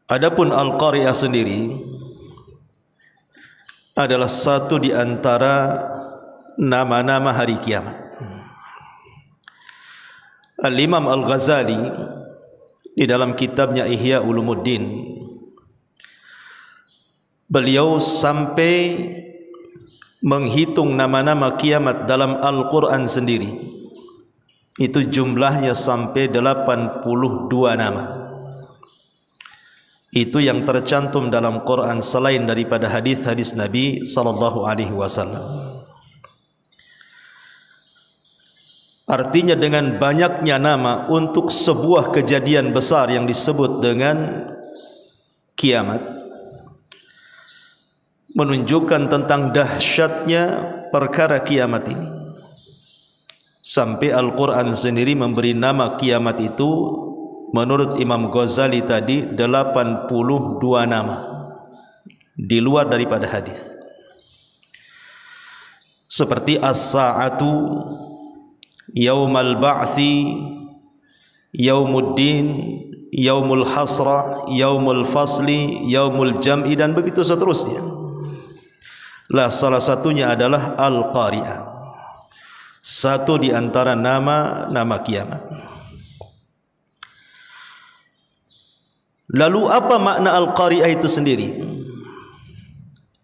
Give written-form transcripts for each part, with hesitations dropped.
Adapun Al-Qari'ah sendiri adalah satu di antara nama-nama hari kiamat. Al-Imam Al-Ghazali di dalam kitabnya Ihya Ulumuddin, beliau sampai menghitung nama-nama kiamat dalam Al-Quran sendiri. Itu jumlahnya sampai 82 nama. Itu yang tercantum dalam Quran selain daripada hadis-hadis Nabi sallallahu alaihi wasallam. Artinya dengan banyaknya nama untuk sebuah kejadian besar yang disebut dengan kiamat, menunjukkan tentang dahsyatnya perkara kiamat ini. Sampai Al-Quran sendiri memberi nama kiamat itu menurut Imam Ghazali tadi 82 nama di luar daripada hadis. Seperti as-sa'atu, yaumal ba'thi, yaumuddin, yaumul hasrah, yaumul fasli, yaumul jam'i, dan begitu seterusnya. Lah salah satunya adalah Al-Qari'ah, satu di antara nama-nama kiamat. Lalu apa makna Al-Qari'ah itu sendiri?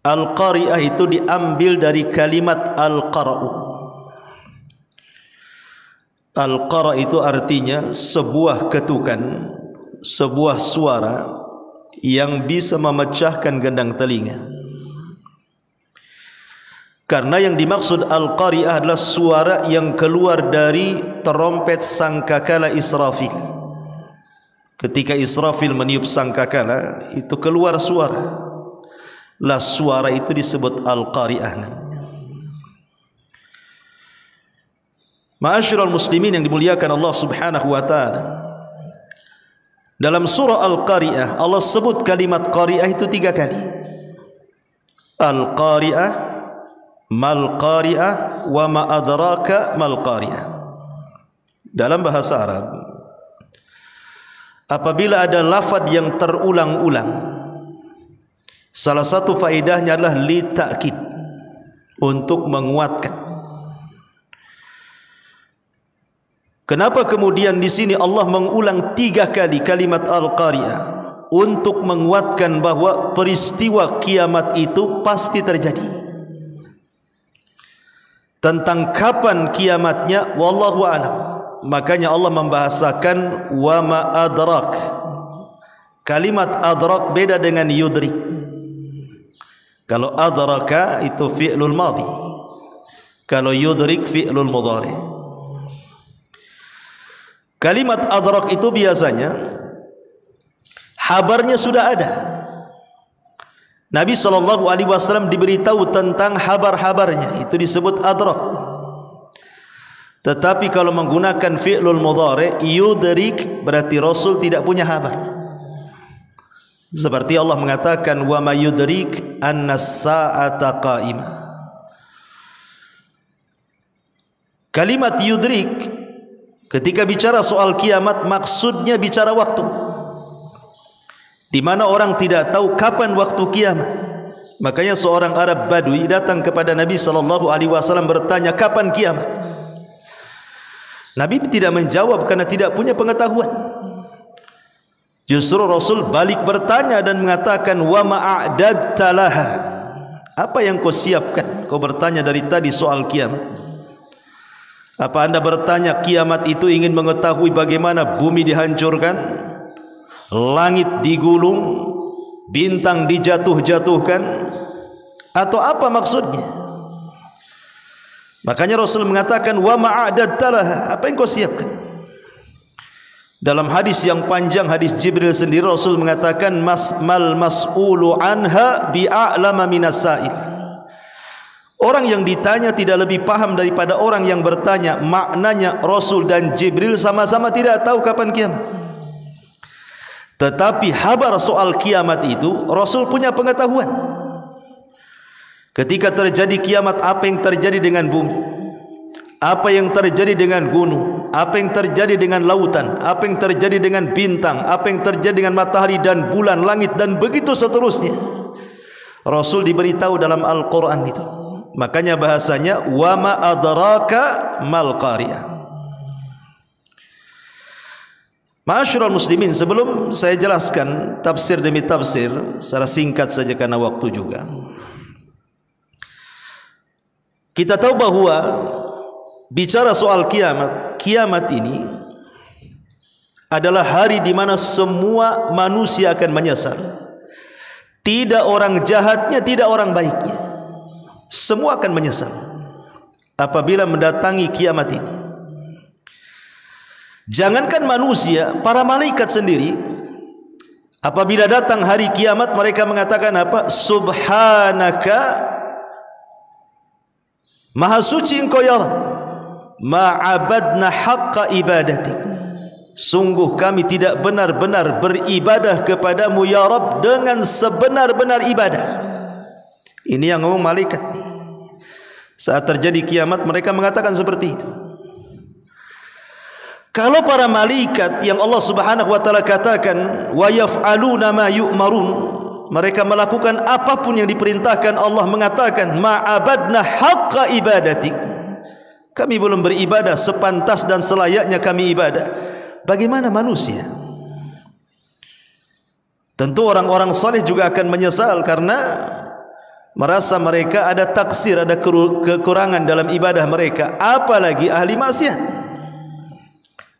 Al-Qari'ah itu diambil dari kalimat Al-Qara'u. Al-Qara' itu artinya sebuah ketukan, sebuah suara yang bisa memecahkan gendang telinga. Karena yang dimaksud Al-Qari'ah adalah suara yang keluar dari terompet sangkakala Israfil. Ketika Israfil meniup sangkakala, itu keluar suara. Lah suara itu disebut Al-Qari'ah namanya. Ma'asyiral muslimin yang dimuliakan Allah Subhanahu wa taala, dalam surah Al-Qari'ah Allah sebut kalimat Qari'ah itu 3 kali. Al-Qari'ah, mal Qari'ah, wa ma adraka mal Qari'ah. Dalam bahasa Arab, apabila ada lafaz yang terulang-ulang, salah satu faedahnya adalah li ta'kid, untuk menguatkan. Kenapa kemudian di sini Allah mengulang 3 kali kalimat Al-Qari'ah? Untuk menguatkan bahwa peristiwa kiamat itu pasti terjadi. Tentang kapan kiamatnya wallahu a'lam. Makanya Allah membahasakan wa ma adrak. Kalimat adrak beda dengan yudrik. Kalau adraka itu fi'lul madhi, kalau yudrik fi'lul mudhari. Kalimat adrak itu biasanya habarnya sudah ada. Nabi SAW diberitahu tentang habar-habarnya, itu disebut adrak. Tetapi kalau menggunakan fi'lul mudhari, yudrik, berarti Rasul tidak punya habar. Seperti Allah mengatakan wa may yudrik annas-sa'ata qa'imah. Kalimat yudrik ketika bicara soal kiamat maksudnya bicara waktu, di mana orang tidak tahu kapan waktu kiamat. Makanya seorang Arab Badui datang kepada Nabi SAW bertanya kapan kiamat. Nabi tidak menjawab karena tidak punya pengetahuan. Justru Rasul balik bertanya dan mengatakan wa ma'adadta laha. Apa yang kau siapkan? Kau bertanya dari tadi soal kiamat. Apa anda bertanya kiamat itu ingin mengetahui bagaimana bumi dihancurkan, langit digulung, bintang dijatuh-jatuhkan, atau apa maksudnya? Makanya Rasul mengatakan wa ma'adadta laha. Apa yang kau siapkan? Dalam hadis yang panjang, hadis Jibril sendiri, Rasul mengatakan mal mas'ulu anha bi'a'lama minas sa'il. Orang yang ditanya tidak lebih paham daripada orang yang bertanya. Maknanya Rasul dan Jibril sama-sama tidak tahu kapan kiamat. Tetapi habar soal kiamat itu Rasul punya pengetahuan. Ketika terjadi kiamat, apa yang terjadi dengan bumi? apa yang terjadi dengan gunung, apa yang terjadi dengan lautan, apa yang terjadi dengan bintang, apa yang terjadi dengan matahari dan bulan, langit dan begitu seterusnya. Rasul diberitahu dalam Al-Quran itu. Makanya bahasanya wa ma adraka mal qariyah. Ma'asyiral muslimin, sebelum saya jelaskan tafsir demi tafsir secara singkat saja karena waktu juga. Kita tahu bahwa bicara soal kiamat, kiamat ini adalah hari di mana semua manusia akan menyesal. Tidak orang jahatnya, tidak orang baiknya. Semua akan menyesal apabila mendatangi kiamat ini. Jangankan manusia, para malaikat sendiri apabila datang hari kiamat mereka mengatakan apa? Subhanaka, maha suci engkau ya Rabb, ma'abadna haqqa ibadatik. Sungguh kami tidak benar-benar beribadah kepadamu ya Rabb dengan sebenar-benar ibadah. Ini yang ngomong malaikat. Saat terjadi kiamat mereka mengatakan seperti itu. Kalau para malaikat yang Allah Subhanahu wa taala katakan wa yaf'aluna ma yu'marun, mereka melakukan apapun yang diperintahkan, Allah mengatakan ma'abadna haqqa ibadatik. Kami belum beribadah sepantas dan selayaknya kami ibadah. Bagaimana manusia? Tentu orang-orang saleh juga akan menyesal karena merasa mereka ada taksir, ada kekurangan dalam ibadah mereka, apalagi ahli maksiat.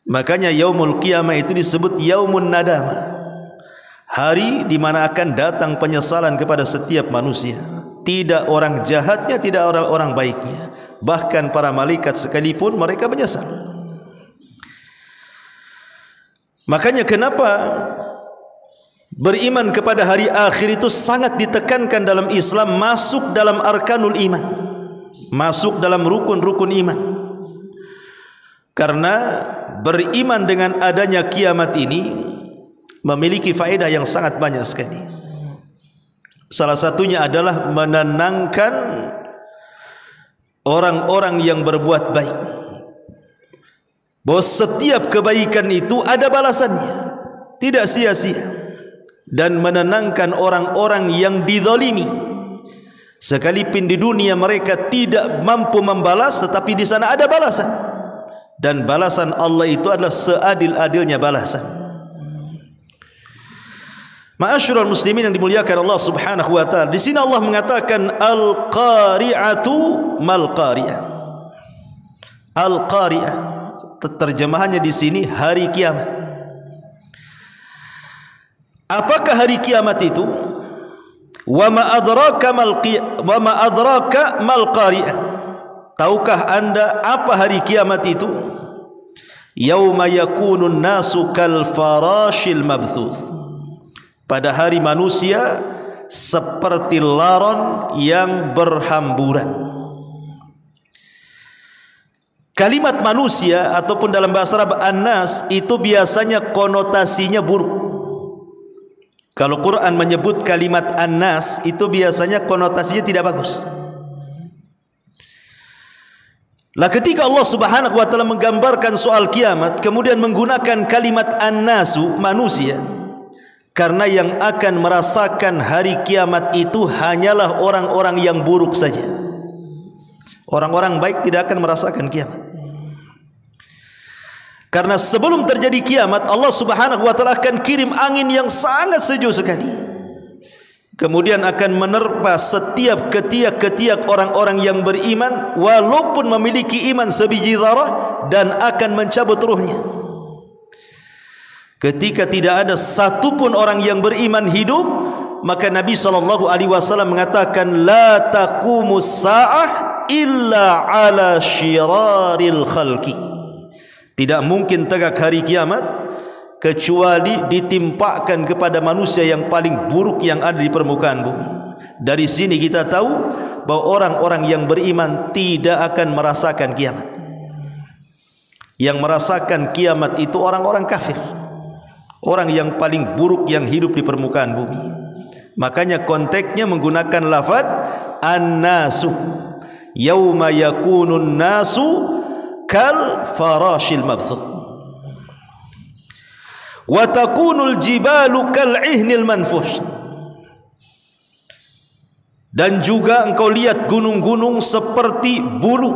Makanya yaumul qiyamah itu disebut yaumun nadamah, hari di mana akan datang penyesalan kepada setiap manusia. Tidak orang jahatnya, tidak orang-orang baiknya. Bahkan para malaikat sekalipun mereka menyesal. Makanya kenapa beriman kepada hari akhir itu sangat ditekankan dalam Islam, masuk dalam arkanul iman, masuk dalam rukun-rukun iman. Karena beriman dengan adanya kiamat ini memiliki faedah yang sangat banyak sekali. Salah satunya adalah menenangkan orang-orang yang berbuat baik, bahwa setiap kebaikan itu ada balasannya, tidak sia-sia. Dan menenangkan orang-orang yang dizalimi, sekalipun di dunia mereka tidak mampu membalas, tetapi di sana ada balasan. Dan balasan Allah itu adalah seadil-adilnya balasan. Ma'asyiral muslimin yang dimuliakan Allah Subhanahu wa taala, di sini Allah mengatakan al-qari'atu mal qari'ah. Al-qari'ah terjemahannya di sini hari kiamat. Apakah hari kiamat itu? Wa ma adraka mal qari'ah. Tahukah anda apa hari kiamat itu? Yauma yakunun nasu kal farashil mabthuth. Pada hari manusia seperti laron yang berhamburan. Kalimat manusia ataupun dalam bahasa Arab an-nas itu biasanya konotasinya buruk. Kalau Quran menyebut kalimat an-nas itu biasanya konotasinya tidak bagus. Lah ketika Allah Subhanahu wa taala menggambarkan soal kiamat kemudian menggunakan kalimat an-nasu, manusia, karena yang akan merasakan hari kiamat itu hanyalah orang-orang yang buruk saja. Orang-orang baik tidak akan merasakan kiamat. Karena sebelum terjadi kiamat Allah Subhanahu wa taala akan kirim angin yang sangat sejuk sekali. Kemudian akan menerpa setiap ketiak-ketiak orang-orang yang beriman walaupun memiliki iman sebiji zarah, dan akan mencabut ruhnya. Ketika tidak ada satupun orang yang beriman hidup, maka Nabi SAW mengatakan la taqumus sa'ah illa ala syiraril khalqi. Tidak mungkin tegak hari kiamat kecuali ditimpakan kepada manusia yang paling buruk yang ada di permukaan bumi. Dari sini kita tahu bahwa orang-orang yang beriman tidak akan merasakan kiamat. Yang merasakan kiamat itu orang-orang kafir, orang yang paling buruk yang hidup di permukaan bumi. Makanya konteksnya menggunakan lafaz an-nasu. Yauma yakunun nasu kal farashil mabthuth wa takunul jibalu kal ihnil manfush. Dan juga engkau lihat gunung-gunung seperti bulu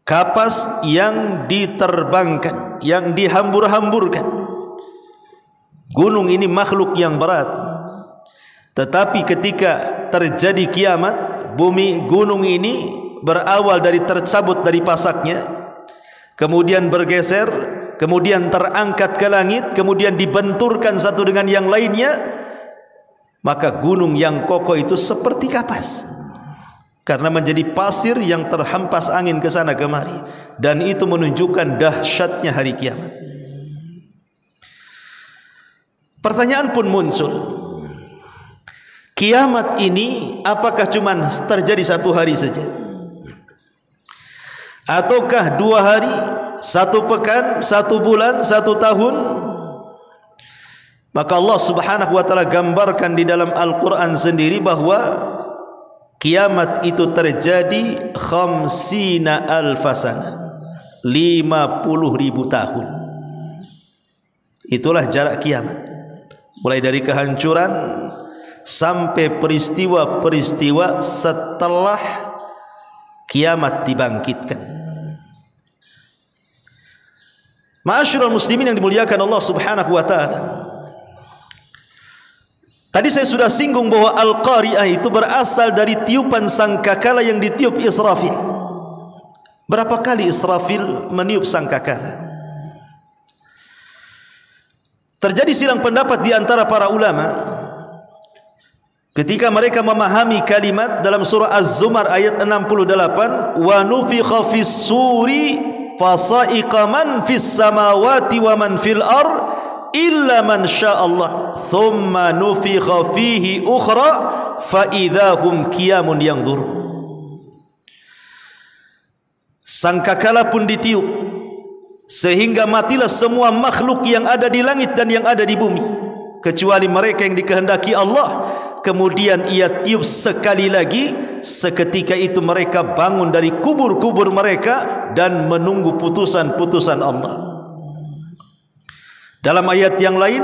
kapas yang diterbangkan, yang dihambur-hamburkan. Gunung ini makhluk yang berat, tetapi ketika terjadi kiamat, gunung ini berawal dari tercabut dari pasaknya, kemudian bergeser, kemudian terangkat ke langit, kemudian dibenturkan satu dengan yang lainnya, maka gunung yang kokoh itu seperti kapas karena menjadi pasir yang terhempas angin ke sana kemari, dan itu menunjukkan dahsyatnya hari kiamat. Pertanyaan pun muncul, kiamat ini apakah cuma terjadi satu hari saja, ataukah 2 hari, 1 pekan, 1 bulan, 1 tahun? Maka Allah Subhanahu wa taala gambarkan di dalam Al-Qur'an sendiri bahwa kiamat itu terjadi 50.000 sana, 50.000 tahun. Itulah jarak kiamat, mulai dari kehancuran sampai peristiwa-peristiwa setelah kiamat dibangkitkan. Ma'asyiral muslimin yang dimuliakan Allah Subhanahu wa taala, tadi saya sudah singgung bahwa Al-Qari'ah itu berasal dari tiupan sangkakala yang ditiup Israfil. Berapa kali Israfil meniup sangkakala? Terjadi silang pendapat di antara para ulama ketika mereka memahami kalimat dalam surah Az-Zumar ayat 68, wa nufikha fis suri fasa'iqa man fis samawati wa man fil ard illa man sya'allah thumma nufikha fihi ukhra fa idahum qiyamun yanzurun. Sangkakala pun ditiup sehingga matilah semua makhluk yang ada di langit dan yang ada di bumi kecuali mereka yang dikehendaki Allah. Kemudian ia tiup sekali lagi, seketika itu mereka bangun dari kubur-kubur mereka dan menunggu putusan-putusan Allah. Dalam ayat yang lain,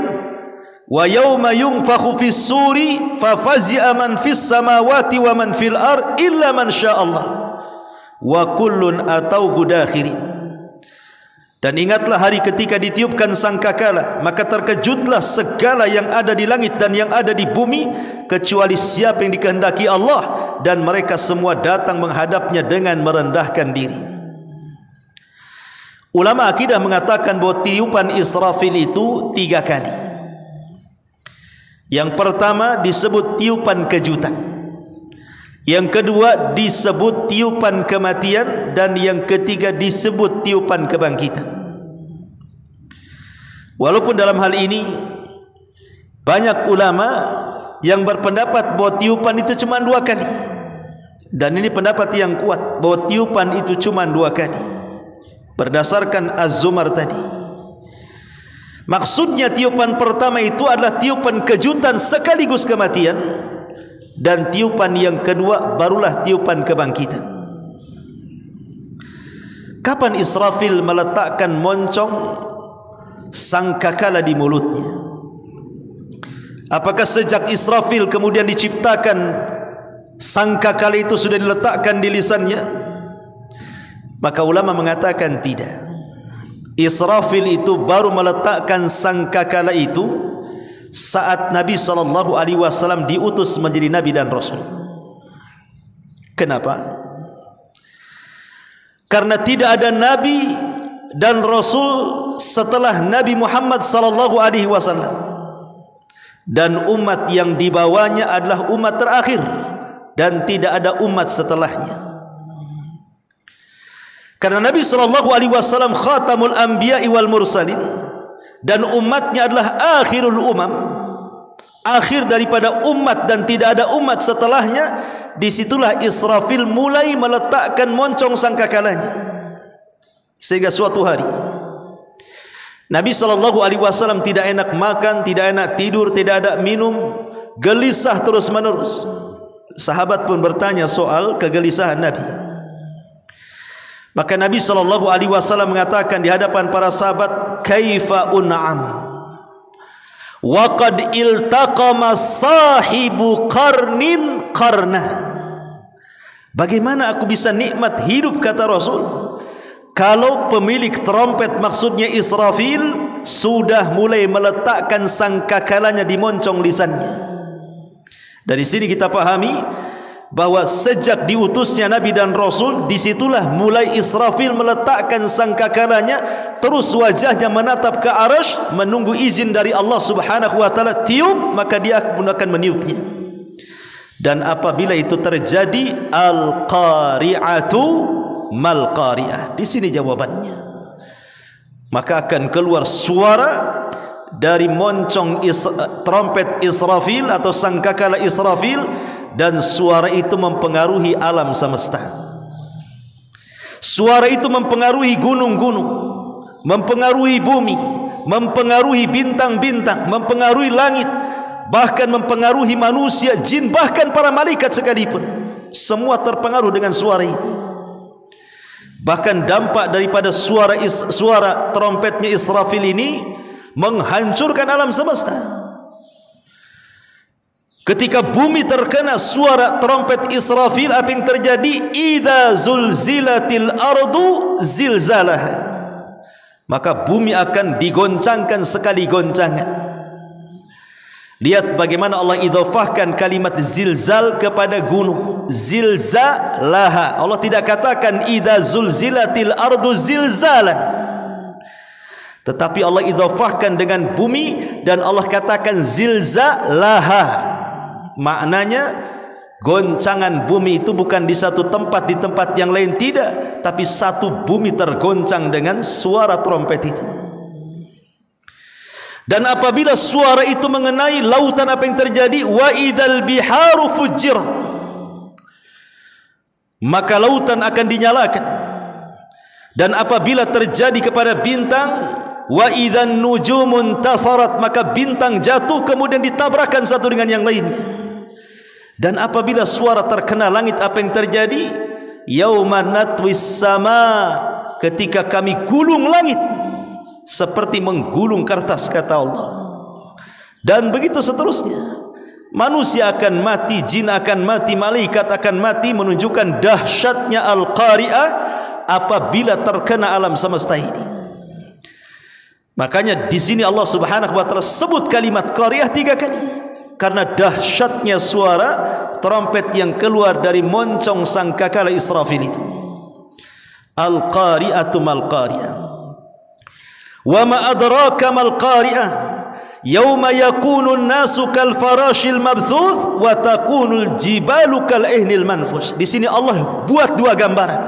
wa yauma yunfakhu fis suri fa fazi'a man fis samawati wa man fil ard illa man sya'allah wa kullun atauhu dakhirin. Dan ingatlah hari ketika ditiupkan sangkakala, maka terkejutlah segala yang ada di langit dan yang ada di bumi kecuali siapa yang dikehendaki Allah, dan mereka semua datang menghadapnya dengan merendahkan diri. Ulama akidah mengatakan bahwa tiupan Israfil itu 3 kali. Yang pertama disebut tiupan kejutan, yang kedua disebut tiupan kematian, dan yang ketiga disebut tiupan kebangkitan. Walaupun dalam hal ini banyak ulama yang berpendapat bahwa tiupan itu cuma 2 kali, dan ini pendapat yang kuat bahwa tiupan itu cuma 2 kali berdasarkan Az-Zumar tadi. Maksudnya tiupan pertama itu adalah tiupan kejutan sekaligus kematian, dan tiupan yang kedua barulah tiupan kebangkitan. Kapan Israfil meletakkan moncong sangkakala di mulutnya? Apakah sejak Israfil kemudian diciptakan sangkakala itu sudah diletakkan di lisannya? Maka ulama mengatakan tidak. Israfil itu baru meletakkan sangkakala itu saat Nabi SAW diutus menjadi Nabi dan Rasul. Kenapa? Karena tidak ada Nabi dan Rasul setelah Nabi Muhammad SAW, dan umat yang dibawanya adalah umat terakhir, dan tidak ada umat setelahnya. Karena Nabi SAW khatamul anbiya'i wal mursalin, dan umatnya adalah akhirul umam, akhir daripada umat dan tidak ada umat setelahnya. Disitulah Israfil mulai meletakkan moncong sangkakalanya, sehingga suatu hari Nabi SAW tidak enak makan, tidak enak tidur, tidak ada minum, gelisah terus menerus. Sahabat pun bertanya soal kegelisahan Nabi. Maka Nabi SAW mengatakan di hadapan para sahabat, kaifa un'am wa qad iltaqama sahibu qarnin qarna. Bagaimana aku bisa nikmat hidup, kata Rasul, kalau pemilik trompet, maksudnya Israfil, sudah mulai meletakkan sangkakalanya di moncong lisannya. Dari sini kita pahami bahwa sejak diutusnya Nabi dan Rasul, disitulah mulai Israfil meletakkan sangkakalanya, terus wajahnya menatap ke arasy, menunggu izin dari Allah Subhanahu wa taala. Tiup, maka dia pun akan meniupnya. Dan apabila itu terjadi, al-qari'atu mal qari'ah. Di sini jawabannya. Maka akan keluar suara dari moncong trompet Israfil atau sangkakala Israfil, dan suara itu mempengaruhi alam semesta. Suara itu mempengaruhi gunung-gunung, mempengaruhi bumi, mempengaruhi bintang-bintang, mempengaruhi langit, bahkan mempengaruhi manusia, jin, bahkan para malaikat sekalipun. Semua terpengaruh dengan suara ini. Bahkan dampak daripada suara trompetnya Israfil ini menghancurkan alam semesta. Ketika bumi terkena suara trompet Israfil, apa yang terjadi? Idza zulzilatil ardu zilzalaha. Maka bumi akan digoncangkan sekali goncangan. Lihat bagaimana Allah idhafahkan kalimat zilzal kepada gunung. Zilzalaha. Allah tidak katakan idza zulzilatil ardu zilzalan, tetapi Allah idhafahkan dengan bumi, dan Allah katakan zilzalaha. Maknanya goncangan bumi itu bukan di satu tempat, di tempat yang lain tidak, tapi satu bumi tergoncang dengan suara trompet itu. Dan apabila suara itu mengenai lautan, apa yang terjadi? Wa idzal biharu fujirat. Maka lautan akan dinyalakan. Dan apabila terjadi kepada bintang, wa idzan nujumun tatharat, maka bintang jatuh kemudian ditabrakkan satu dengan yang lainnya. Dan apabila suara terkena langit, apa yang terjadi? Yauma natwis sama, ketika kami gulung langit seperti menggulung kertas, kata Allah. Dan begitu seterusnya. Manusia akan mati, jin akan mati, malaikat akan mati, menunjukkan dahsyatnya al-qari'ah apabila terkena alam semesta ini. Makanya di sini Allah Subhanahu wa taala sebut kalimat qari'ah 3 kali, karena dahsyatnya suara trompet yang keluar dari moncong sangkakala Israfil itu. Al-qari'atu mal qari'ah. Wa ma adraka mal qari'ah. Yauma yakunu an-nasu kal farashil mabthuth wa takunu al-jibalu kal ihnil manfush. Di sini Allah buat 2 gambaran.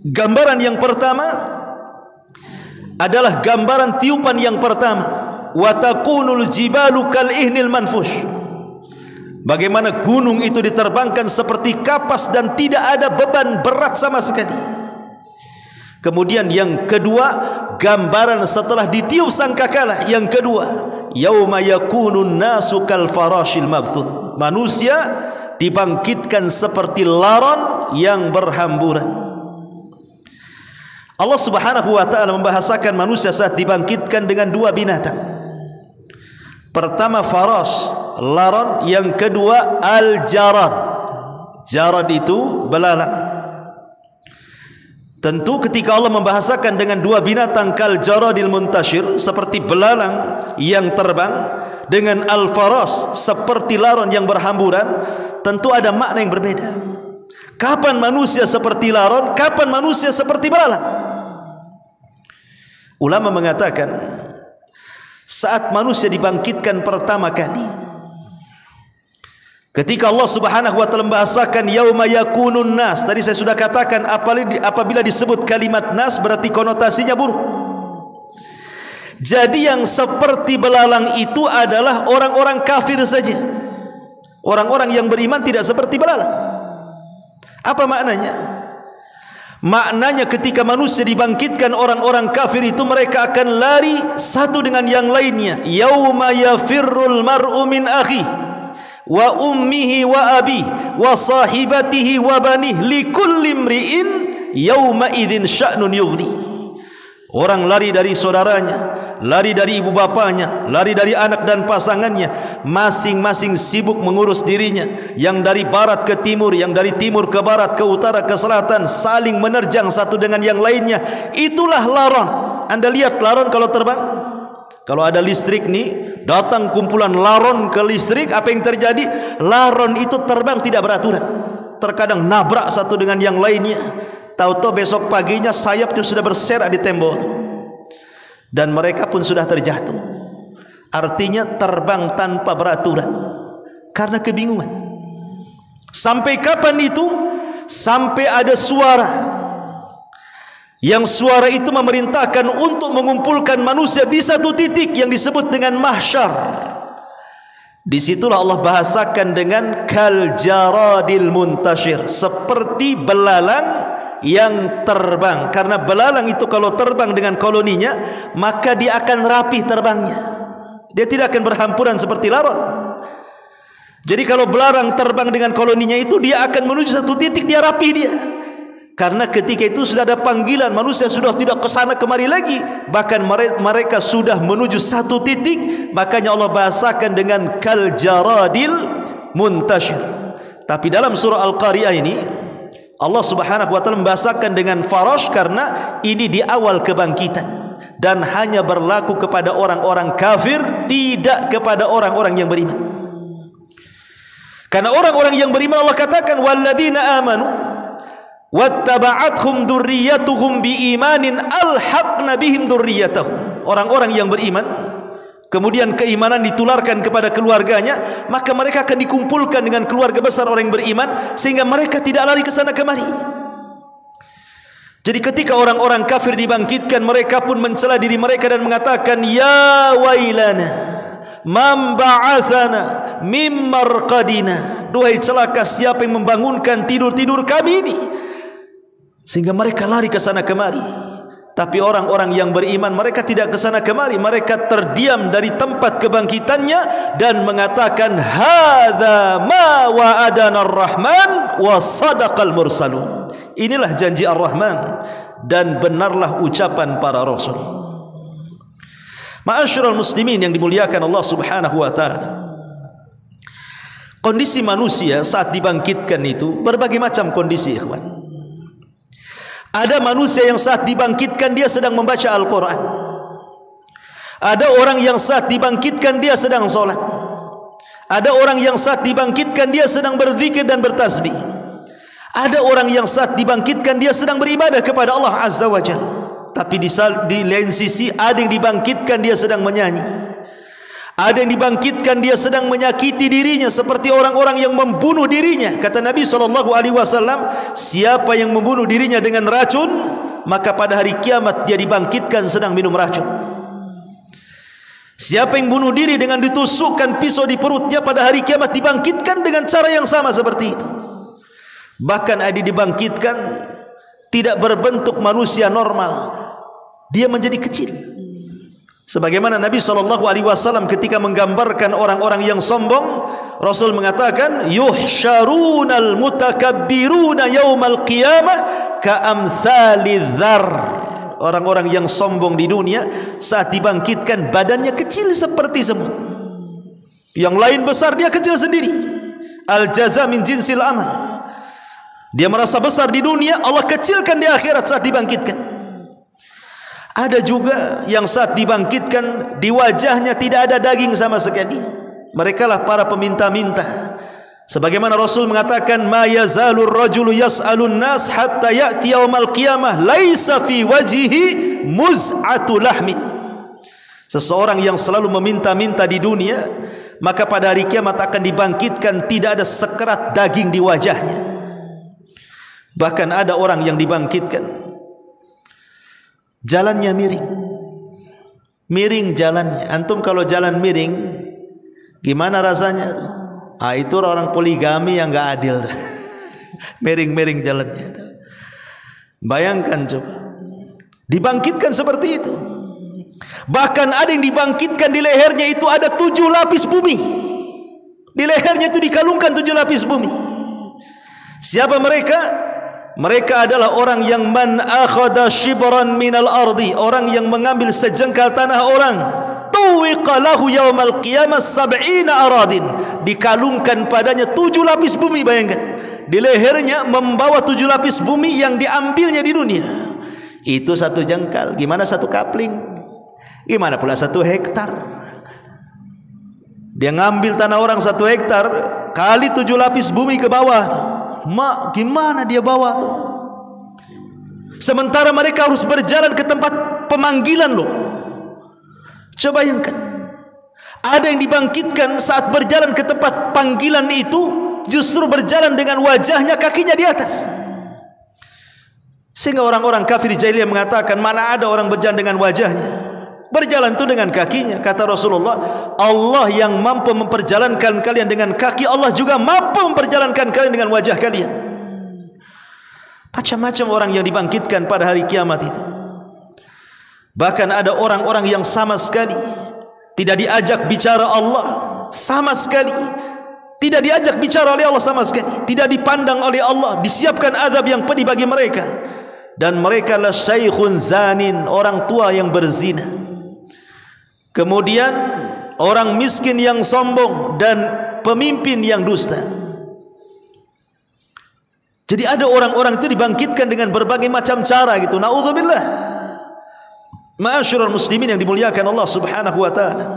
Gambaran yang pertama adalah gambaran tiupan yang pertama. Wa takunul jibalu kal ihnil manfush. Bagaimana gunung itu diterbangkan seperti kapas dan tidak ada beban berat sama sekali. Kemudian yang kedua, gambaran setelah ditiup sangkakala yang kedua, yauma yakunun nasu kal farashil mabthuth. Manusia dibangkitkan seperti laron yang berhamburan. Allah Subhanahu wa taala membahasakan manusia saat dibangkitkan dengan 2 binatang. Pertama farash, laron. Yang kedua al-jarad. Jarad itu belalang. Tentu ketika Allah membahasakan dengan 2 binatang kal jaradil muntashir, seperti belalang yang terbang, dengan al-farash seperti laron yang berhamburan, tentu ada makna yang berbeda. Kapan manusia seperti laron, kapan manusia seperti belalang? Ulama mengatakan saat manusia dibangkitkan pertama kali, ketika Allah Subhanahu wa taala membahasakan yauma yakunun nas, tadi saya sudah katakan apabila disebut kalimat nas berarti konotasinya buruk. Jadi yang seperti belalang itu adalah orang-orang kafir saja. Orang-orang yang beriman tidak seperti belalang. Apa maknanya? Maknanya ketika manusia dibangkitkan, orang-orang kafir itu mereka akan lari satu dengan yang lainnya. Yauma yafirrul mar'u min akhi wa ummihi wa abi wa sahibatihi wa banih likulli imri'in yawma idzin sya'nun yughni. Orang lari dari saudaranya, lari dari ibu bapanya, lari dari anak dan pasangannya, masing-masing sibuk mengurus dirinya, yang dari barat ke timur, yang dari timur ke barat, ke utara ke selatan, saling menerjang satu dengan yang lainnya. Itulah laron. Anda lihat laron kalau terbang, kalau ada listrik nih, datang kumpulan laron ke listrik, apa yang terjadi? Laron itu terbang tidak beraturan, terkadang nabrak satu dengan yang lainnya. Tahu-tahu besok paginya sayapnya sudah berserak di tembok dan mereka pun sudah terjatuh. Artinya terbang tanpa beraturan karena kebingungan. Sampai kapan itu? Sampai ada suara, yang suara itu memerintahkan untuk mengumpulkan manusia di satu titik yang disebut dengan mahsyar. Disitulah Allah bahasakan dengan kal jaradil muntashir, seperti belalang yang terbang. Karena belalang itu kalau terbang dengan koloninya, maka dia akan rapih terbangnya, dia tidak akan berhampuran seperti laron. Jadi kalau belalang terbang dengan koloninya itu, dia akan menuju satu titik, dia rapih dia. Karena ketika itu sudah ada panggilan, manusia sudah tidak ke sana kemari lagi, bahkan mereka sudah menuju satu titik. Makanya Allah bahasakan dengan kal jaradil muntashir. Tapi dalam surah Al-Qari'ah ini Allah Subhanahu wa taala membahasakan dengan farash karena ini di awal kebangkitan dan hanya berlaku kepada orang-orang kafir, tidak kepada orang-orang yang beriman. Karena orang-orang yang beriman Allah katakan walladzina amanu wattaba'athum dzurriyyatuhum biimanin alhaqna bihim dzurriyyatahum. Orang-orang yang beriman kemudian keimanan ditularkan kepada keluarganya, maka mereka akan dikumpulkan dengan keluarga besar orang yang beriman, sehingga mereka tidak lari ke sana kemari. Jadi ketika orang-orang kafir dibangkitkan, mereka pun mencela diri mereka dan mengatakan ya wailana man ba'athana mim marqadina, duhai celaka siapa yang membangunkan tidur-tidur kami ini, sehingga mereka lari ke sana kemari. Tapi orang-orang yang beriman, mereka tidak ke sana kemari, mereka terdiam dari tempat kebangkitannya dan mengatakan hadza ma wa'adana ar-rahman wa sadaqal mursalun. Inilah janji Ar-Rahman dan benarlah ucapan para rasul. Ma'asyiral muslimin yang dimuliakan Allah Subhanahu wa taala. Kondisi manusia saat dibangkitkan itu berbagai macam kondisi, ikhwan. Ada manusia yang saat dibangkitkan dia sedang membaca Al-Quran. Ada orang yang saat dibangkitkan dia sedang sholat. Ada orang yang saat dibangkitkan dia sedang berzikir dan bertasbih. Ada orang yang saat dibangkitkan dia sedang beribadah kepada Allah Azza wa Jalla. Tapi di lain sisi ada yang dibangkitkan dia sedang menyanyi. Ada yang dibangkitkan dia sedang menyakiti dirinya seperti orang-orang yang membunuh dirinya. Kata Nabi SAW, siapa yang membunuh dirinya dengan racun, maka pada hari kiamat dia dibangkitkan sedang minum racun. Siapa yang bunuh diri dengan ditusukkan pisau di perutnya, pada hari kiamat dibangkitkan dengan cara yang sama seperti itu. Bahkan ada dibangkitkan tidak berbentuk manusia normal, dia menjadi kecil. Sebagaimana Nabi SAW ketika menggambarkan orang-orang yang sombong, Rasul mengatakan yuhsyarunal mutakabbiruna yaumal qiyamah ka'amthali dzar. Orang-orang yang sombong di dunia saat dibangkitkan badannya kecil seperti semut. Yang lain besar, dia kecil sendiri. Al jaza min jinsil amal. Dia merasa besar di dunia, Allah kecilkan di akhirat saat dibangkitkan. Ada juga yang saat dibangkitkan di wajahnya tidak ada daging sama sekali. Mereka lah para peminta-minta. Sebagaimana Rasul mengatakan ma yazalur rajulu yas'alun nas hatta ya'ti yaumal qiyamah laisa fi wajhihi muz'atu lahmin. Seseorang yang selalu meminta-minta di dunia, maka pada hari kiamat akan dibangkitkan tidak ada sekerat daging di wajahnya. Bahkan ada orang yang dibangkitkan jalannya miring jalannya. Antum kalau jalan miring gimana rasanya? Itu orang poligami yang gak adil. Miring jalannya. Bayangkan coba, dibangkitkan seperti itu. Bahkan ada yang dibangkitkan di lehernya itu ada 7 lapis bumi. Di lehernya itu dikalungkan 7 lapis bumi. Siapa mereka? Mereka adalah orang yang man akhadha shibran minal ardi, orang yang mengambil sejengkal tanah orang, tuwiqa lahu yaumal qiyamah 70 aradin, dikalungkan padanya 7 lapis bumi. Bayangkan, di lehernya membawa 7 lapis bumi yang diambilnya di dunia. Itu 1 jengkal, gimana 1 kapling, gimana pula 1 hektar. Dia ngambil tanah orang 1 hektar kali 7 lapis bumi ke bawah tuh. Mak, gimana dia bawa tuh? Sementara mereka harus berjalan ke tempat pemanggilan loh. Coba bayangkan, ada yang dibangkitkan saat berjalan ke tempat panggilan itu justru berjalan dengan wajahnya, kakinya di atas. Sehingga orang-orang kafir jahiliyah mengatakan, mana ada orang berjalan dengan wajahnya, berjalan itu dengan kakinya. Kata Rasulullah, Allah yang mampu memperjalankan kalian dengan kaki, Allah juga mampu memperjalankan kalian dengan wajah kalian. Macam-macam orang yang dibangkitkan pada hari kiamat itu. Bahkan ada orang-orang yang sama sekali tidak diajak bicara Allah, sama sekali tidak diajak bicara oleh Allah, sama sekali tidak dipandang oleh Allah, disiapkan azab yang pedih bagi mereka. Dan mereka la syaikhun zanin, orang tua yang berzina. Kemudian orang miskin yang sombong dan pemimpin yang dusta. Jadi ada orang-orang itu dibangkitkan dengan berbagai macam cara gitu. Naudzubillah. Ma'asyiral muslimin yang dimuliakan Allah Subhanahu wa taala.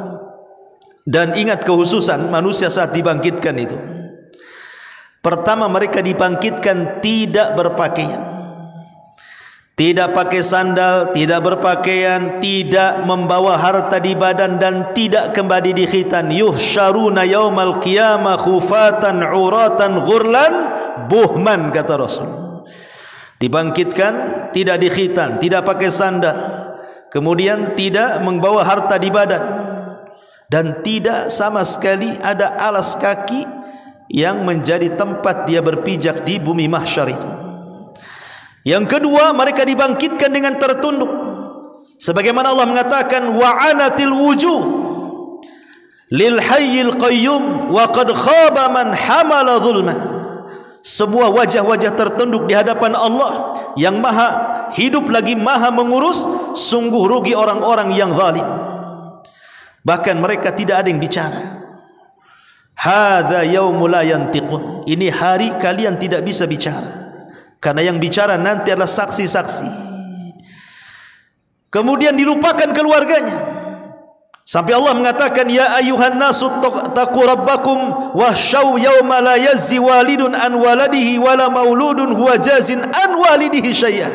Dan ingat kekhususan manusia saat dibangkitkan itu. Pertama, mereka dibangkitkan tidak berpakaian. Tidak pakai sandal, tidak berpakaian, tidak membawa harta di badan, dan tidak kembali di khitan. Yuhsyaruna yaumal qiyamah khufatan uratan ghurlan buhman, kata Rasul. Dibangkitkan tidak di khitan, tidak pakai sandal, kemudian tidak membawa harta di badan, dan tidak sama sekali ada alas kaki yang menjadi tempat dia berpijak di bumi mahsyar itu. Yang kedua, mereka dibangkitkan dengan tertunduk, sebagaimana Allah mengatakan, wa'anatil wujuh lil hayyil qayyum wa qad khaba man hamala zulma. Sebuah wajah-wajah tertunduk di hadapan Allah yang maha hidup lagi maha mengurus. Sungguh rugi orang-orang yang zalim. Bahkan mereka tidak ada yang bicara. Hadza yaumul la yantiqun, ini hari kalian tidak bisa bicara, karena yang bicara nanti adalah saksi-saksi. Kemudian dilupakan keluarganya. Sampai Allah mengatakan, ya ayuhan nasu taqu rabbakum wahsyaw yawma la yazzi walidun an waladihi wala mauludun huwa jazin an walidihi syai'ah.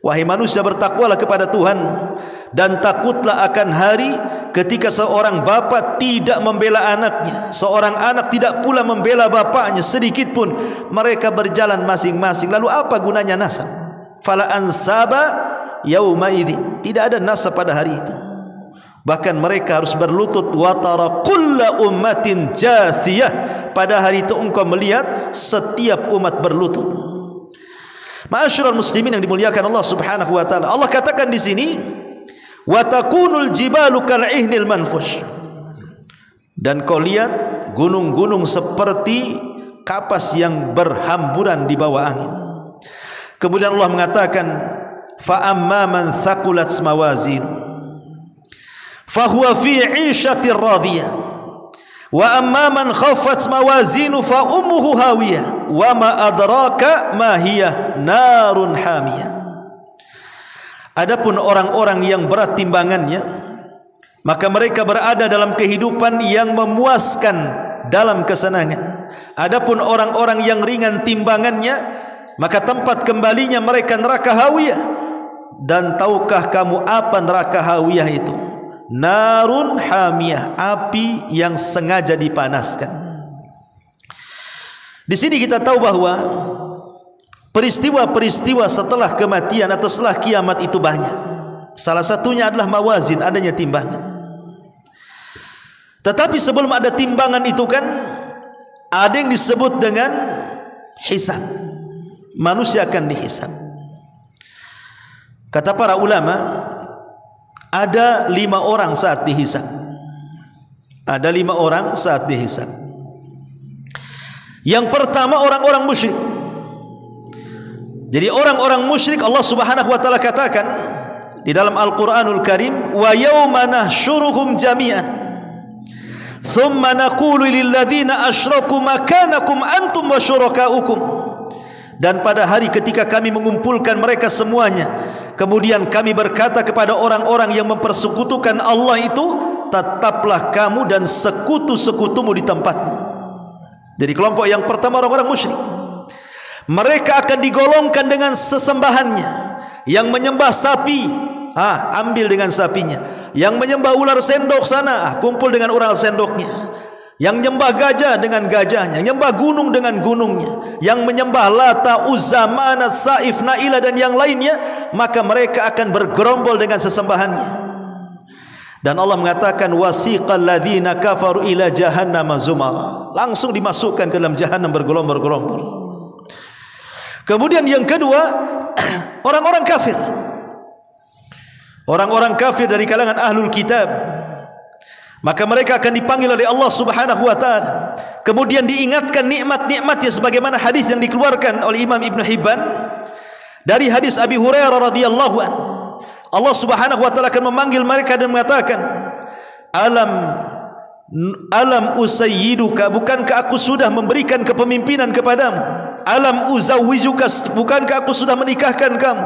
Wahai manusia, bertakwalah kepada Tuhan dan takutlah akan hari ketika seorang bapa tidak membela anaknya, seorang anak tidak pula membela bapaknya sedikit pun. Mereka berjalan masing-masing. Lalu apa gunanya nasab? Fala ansaba yauma idzin, tidak ada nasab pada hari itu. Bahkan mereka harus berlutut. Wa tara kullu ummatin jathiyah, pada hari itu engkau melihat setiap umat berlutut. Ma'asyiral muslimin yang dimuliakan Allah Subhanahu wa taala, Allah katakan di sini, wa takunul jibalu kal'ihnil manfush, dan kau lihat gunung-gunung seperti kapas yang berhamburan di bawah angin. Kemudian Allah mengatakan, fa amma man thaqulat mawazinu fahuwa fi 'ishatir radiyah wa amma man khaffat mawazinu fa ummuhu hawiyah wa ma adraka ma hiya narun hamiyah. Adapun orang-orang yang berat timbangannya, maka mereka berada dalam kehidupan yang memuaskan, dalam kesenangan. Adapun orang-orang yang ringan timbangannya, maka tempat kembalinya mereka neraka hawiyah. Dan tahukah kamu apa neraka hawiyah itu? Narun hamiyah, api yang sengaja dipanaskan. Di sini kita tahu bahwa peristiwa-peristiwa setelah kematian atau setelah kiamat itu banyak. Salah satunya adalah mawazin, adanya timbangan. Tetapi sebelum ada timbangan itu kan ada yang disebut dengan hisab. Manusia akan dihisab. Kata para ulama, ada 5 orang saat dihisab. Ada 5 orang saat dihisab. Yang pertama orang-orang musyrik. Jadi orang-orang musyrik Allah Subhanahu wa taala katakan di dalam Al-Qur'anul Karim, wa yauma nahsyuruhum jami'an thumma naqulu lil ladzina asyraku makanakum antum wa syurakaukum. Dan pada hari ketika kami mengumpulkan mereka semuanya, kemudian kami berkata kepada orang-orang yang mempersekutukan Allah itu, tetaplah kamu dan sekutu-sekutumu di tempatmu. Jadi kelompok yang pertama orang-orang musyrik. Mereka akan digolongkan dengan sesembahannya. Yang menyembah sapi, ambil dengan sapinya. Yang menyembah ular sendok sana, kumpul dengan ular sendoknya. Yang menyembah gajah dengan gajahnya, menyembah gunung dengan gunungnya, yang menyembah Lata, Uzza, Manat, Saif, Naila dan yang lainnya, maka mereka akan bergerombol dengan sesembahannya. Dan Allah mengatakan wasiqal ladzina kafaru ila jahannam zumara. Langsung dimasukkan ke dalam jahannam bergerombol-gerombol. Kemudian yang kedua, orang-orang kafir. Orang-orang kafir dari kalangan ahlul kitab. Maka mereka akan dipanggil oleh Allah Subhanahu wa taala. Kemudian diingatkan nikmat-nikmatnya sebagaimana hadis yang dikeluarkan oleh Imam Ibn Hibban dari hadis Abi Hurairah radhiyallahu anhu. Allah Subhanahu wa taala akan memanggil mereka dan mengatakan, Alam usayyiduka, bukankah aku sudah memberikan kepemimpinan kepadamu? Alam uzawwijuka, bukankah aku sudah menikahkan kamu?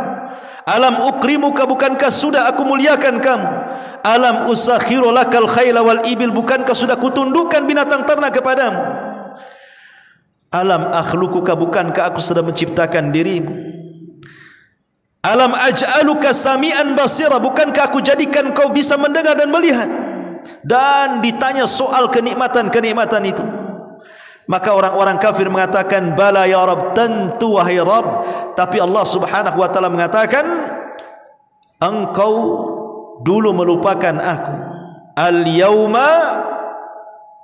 Alam ukrimuka, bukankah sudah aku muliakan kamu? Alam usakhiru lakal khayla wal ibil, bukankah sudah kutundukkan binatang ternak kepadamu? Alam akhluquka, bukankah aku sudah menciptakan dirimu? Alam aj'aluka sami'an basira, bukankah aku jadikan kau bisa mendengar dan melihat? Dan ditanya soal kenikmatan-kenikmatan itu, maka orang-orang kafir mengatakan bala ya Rabb, tentu wahai Rabb. Tapi Allah Subhanahu wa taala mengatakan, engkau dulu melupakan aku. Al-yauma,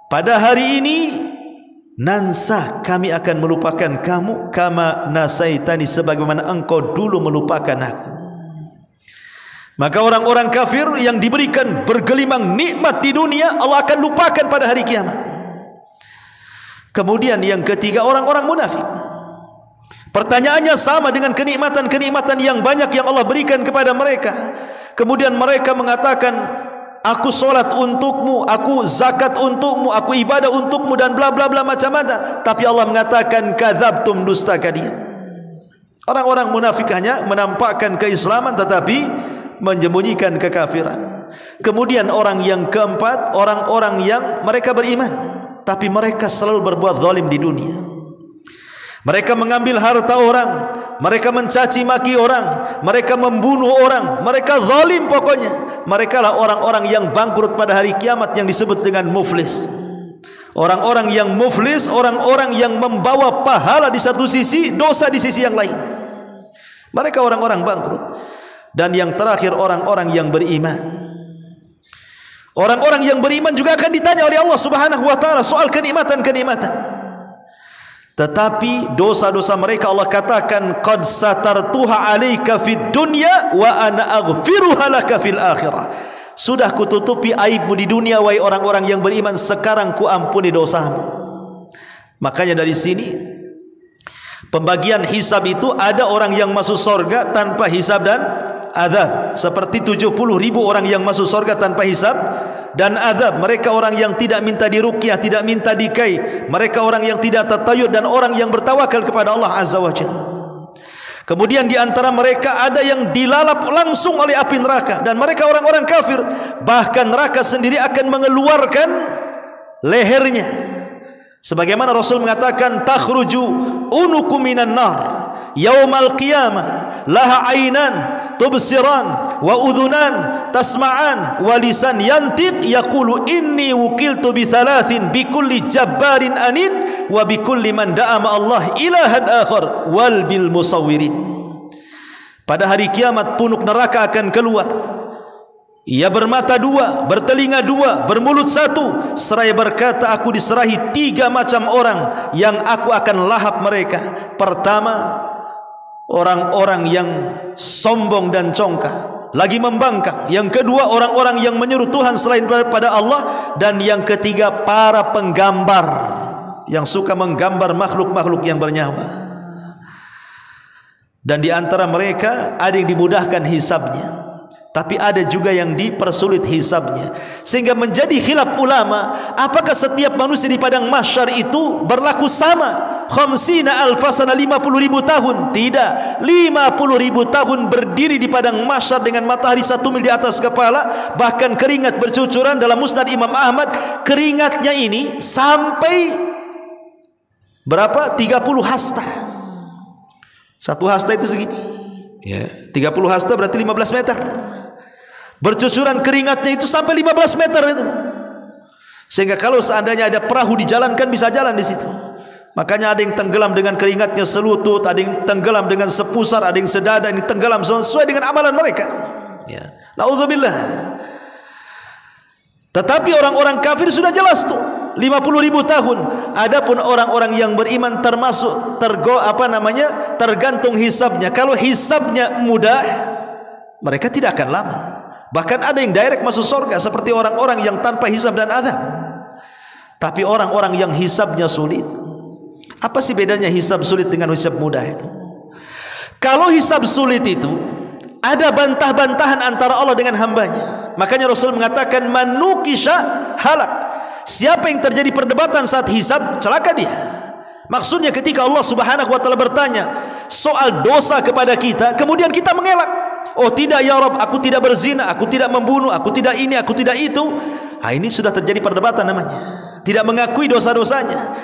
pada hari ini, nansa, kami akan melupakan kamu, kama nasaitani, sebagaimana engkau dulu melupakan aku. Maka orang-orang kafir yang diberikan bergelimang nikmat di dunia, Allah akan lupakan pada hari kiamat. Kemudian yang ketiga, orang-orang munafik. Pertanyaannya sama dengan kenikmatan-kenikmatan yang banyak yang Allah berikan kepada mereka. Kemudian mereka mengatakan, aku solat untukmu, aku zakat untukmu, aku ibadah untukmu, dan bla bla bla macam-macam. Tapi Allah mengatakan kadzabtum, dusta kalian. Orang-orang munafik hanya menampakkan keislaman tetapi menyembunyikan kekafiran. Kemudian orang yang keempat, orang-orang yang mereka beriman tapi mereka selalu berbuat zalim di dunia. Mereka mengambil harta orang, mereka mencaci maki orang, mereka membunuh orang, mereka zalim pokoknya. Mereka lah orang-orang yang bangkrut pada hari kiamat yang disebut dengan muflis. Orang-orang yang muflis, orang-orang yang membawa pahala di satu sisi, dosa di sisi yang lain. Mereka orang-orang bangkrut. Dan yang terakhir, orang-orang yang beriman. Orang-orang yang beriman juga akan ditanya oleh Allah Subhanahu wa taala soal kenikmatan-kenikmatan. Tetapi dosa-dosa mereka Allah katakan qad satartuha 'alaika fid dunya wa ana aghfiruha laka fil akhirah. Sudah kututupi aibmu di dunia wahai orang-orang yang beriman, sekarang ku ampuni dosamu. Makanya dari sini pembagian hisab itu ada orang yang masuk surga tanpa hisab dan azab, seperti 70.000 orang yang masuk surga tanpa hisab dan azab. Mereka orang yang tidak minta diruqyah, tidak minta dikai, mereka orang yang tidak tatayud dan orang yang bertawakal kepada Allah Azza wa Jalla. Kemudian di antara mereka ada yang dilalap langsung oleh api neraka, dan mereka orang-orang kafir. Bahkan neraka sendiri akan mengeluarkan lehernya, sebagaimana Rasul mengatakan takhruju unukum minan nar yaumal qiyamah laha ainan tubsiran wa udhunan tasma'an wa lisan yantiq yaqulu inni wukiltu bi thalathin bi kulli jabbarin anid wa bi kulli man da'ama Allah ilahan akhar wal bil musawwirin. Pada hari kiamat punuk neraka akan keluar. Ia bermata dua, bertelinga dua, bermulut satu, seraya berkata, aku diserahi 3 macam orang yang aku akan lahap mereka. Pertama, orang-orang yang sombong dan congkak, lagi membangkang. Yang kedua, orang-orang yang menyeru Tuhan selain daripada Allah. Dan yang ketiga, para penggambar. yang suka menggambar makhluk-makhluk yang bernyawa. Dan di antara mereka ada yang dimudahkan hisabnya, tapi ada juga yang dipersulit hisabnya, sehingga menjadi khilaf ulama, apakah setiap manusia di padang mahsyar itu berlaku sama? Khamsina alfasana, 50.000 tahun. Tidak, 50.000 tahun berdiri di padang mahsyar dengan matahari 1 mil di atas kepala, bahkan keringat bercucuran. Dalam Musnad Imam Ahmad, keringatnya ini sampai berapa? 30 hasta. Satu hasta itu segini, ya, 30 hasta berarti 15 meter. Bercucuran keringatnya itu sampai 15 meter itu. Sehingga kalau seandainya ada perahu dijalankan, bisa jalan di situ. Makanya ada yang tenggelam dengan keringatnya selutut, ada yang tenggelam dengan sepusar, ada yang sedada, ini tenggelam sesuai dengan amalan mereka. Ya. Naudzubillah. Tetapi orang-orang kafir sudah jelas tuh, 50.000 tahun. Adapun orang-orang yang beriman termasuk tergantung hisabnya. Kalau hisabnya mudah, mereka tidak akan lama. Bahkan ada yang direct masuk surga, seperti orang-orang yang tanpa hisab dan azab. Tapi orang-orang yang hisabnya sulit, apa sih bedanya hisab sulit dengan hisab mudah itu? Kalau hisab sulit itu ada bantah-bantahan antara Allah dengan hambanya. Makanya Rasul mengatakan manukisha halak. Siapa yang terjadi perdebatan saat hisab, celaka dia. Maksudnya ketika Allah Subhanahu wa taala bertanya soal dosa kepada kita, kemudian kita mengelak. Oh tidak ya Rabb, aku tidak berzina, aku tidak membunuh, aku tidak ini, aku tidak itu. Nah, ini sudah terjadi perdebatan namanya. Tidak mengakui dosa-dosanya.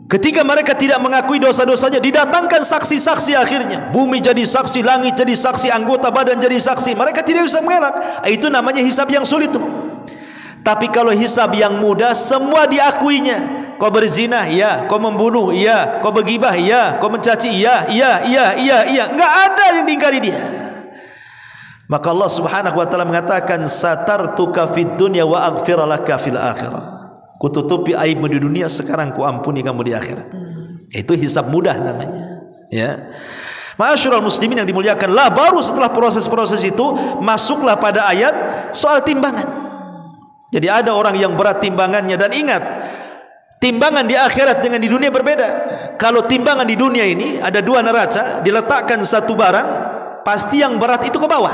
Ketika mereka tidak mengakui dosa-dosanya, didatangkan saksi-saksi akhirnya. Bumi jadi saksi, langit jadi saksi, anggota badan jadi saksi. Mereka tidak bisa mengelak. Itu namanya hisab yang sulit tuh. Tapi kalau hisab yang mudah, semua diakuinya. Kau berzina, iya. Kau membunuh, iya. Kau bergibah, iya. Kau mencaci, iya. Enggak ada yang diingkari dia. Maka Allah Subhanahu wa taala mengatakan satartuka fid dunya wa aghfir laka fil akhirah. Kututupi aibmu di dunia, sekarang ku ampuni kamu di akhirat. Itu hisab mudah namanya, ya. Ma'asyiral muslimin yang dimuliakan, lah baru setelah proses-proses itu masuklah pada ayat soal timbangan. Jadi ada orang yang berat timbangannya, dan ingat, timbangan di akhirat dengan di dunia berbeda. Kalau timbangan di dunia ini ada dua neraca, diletakkan satu barang, pasti yang berat itu ke bawah,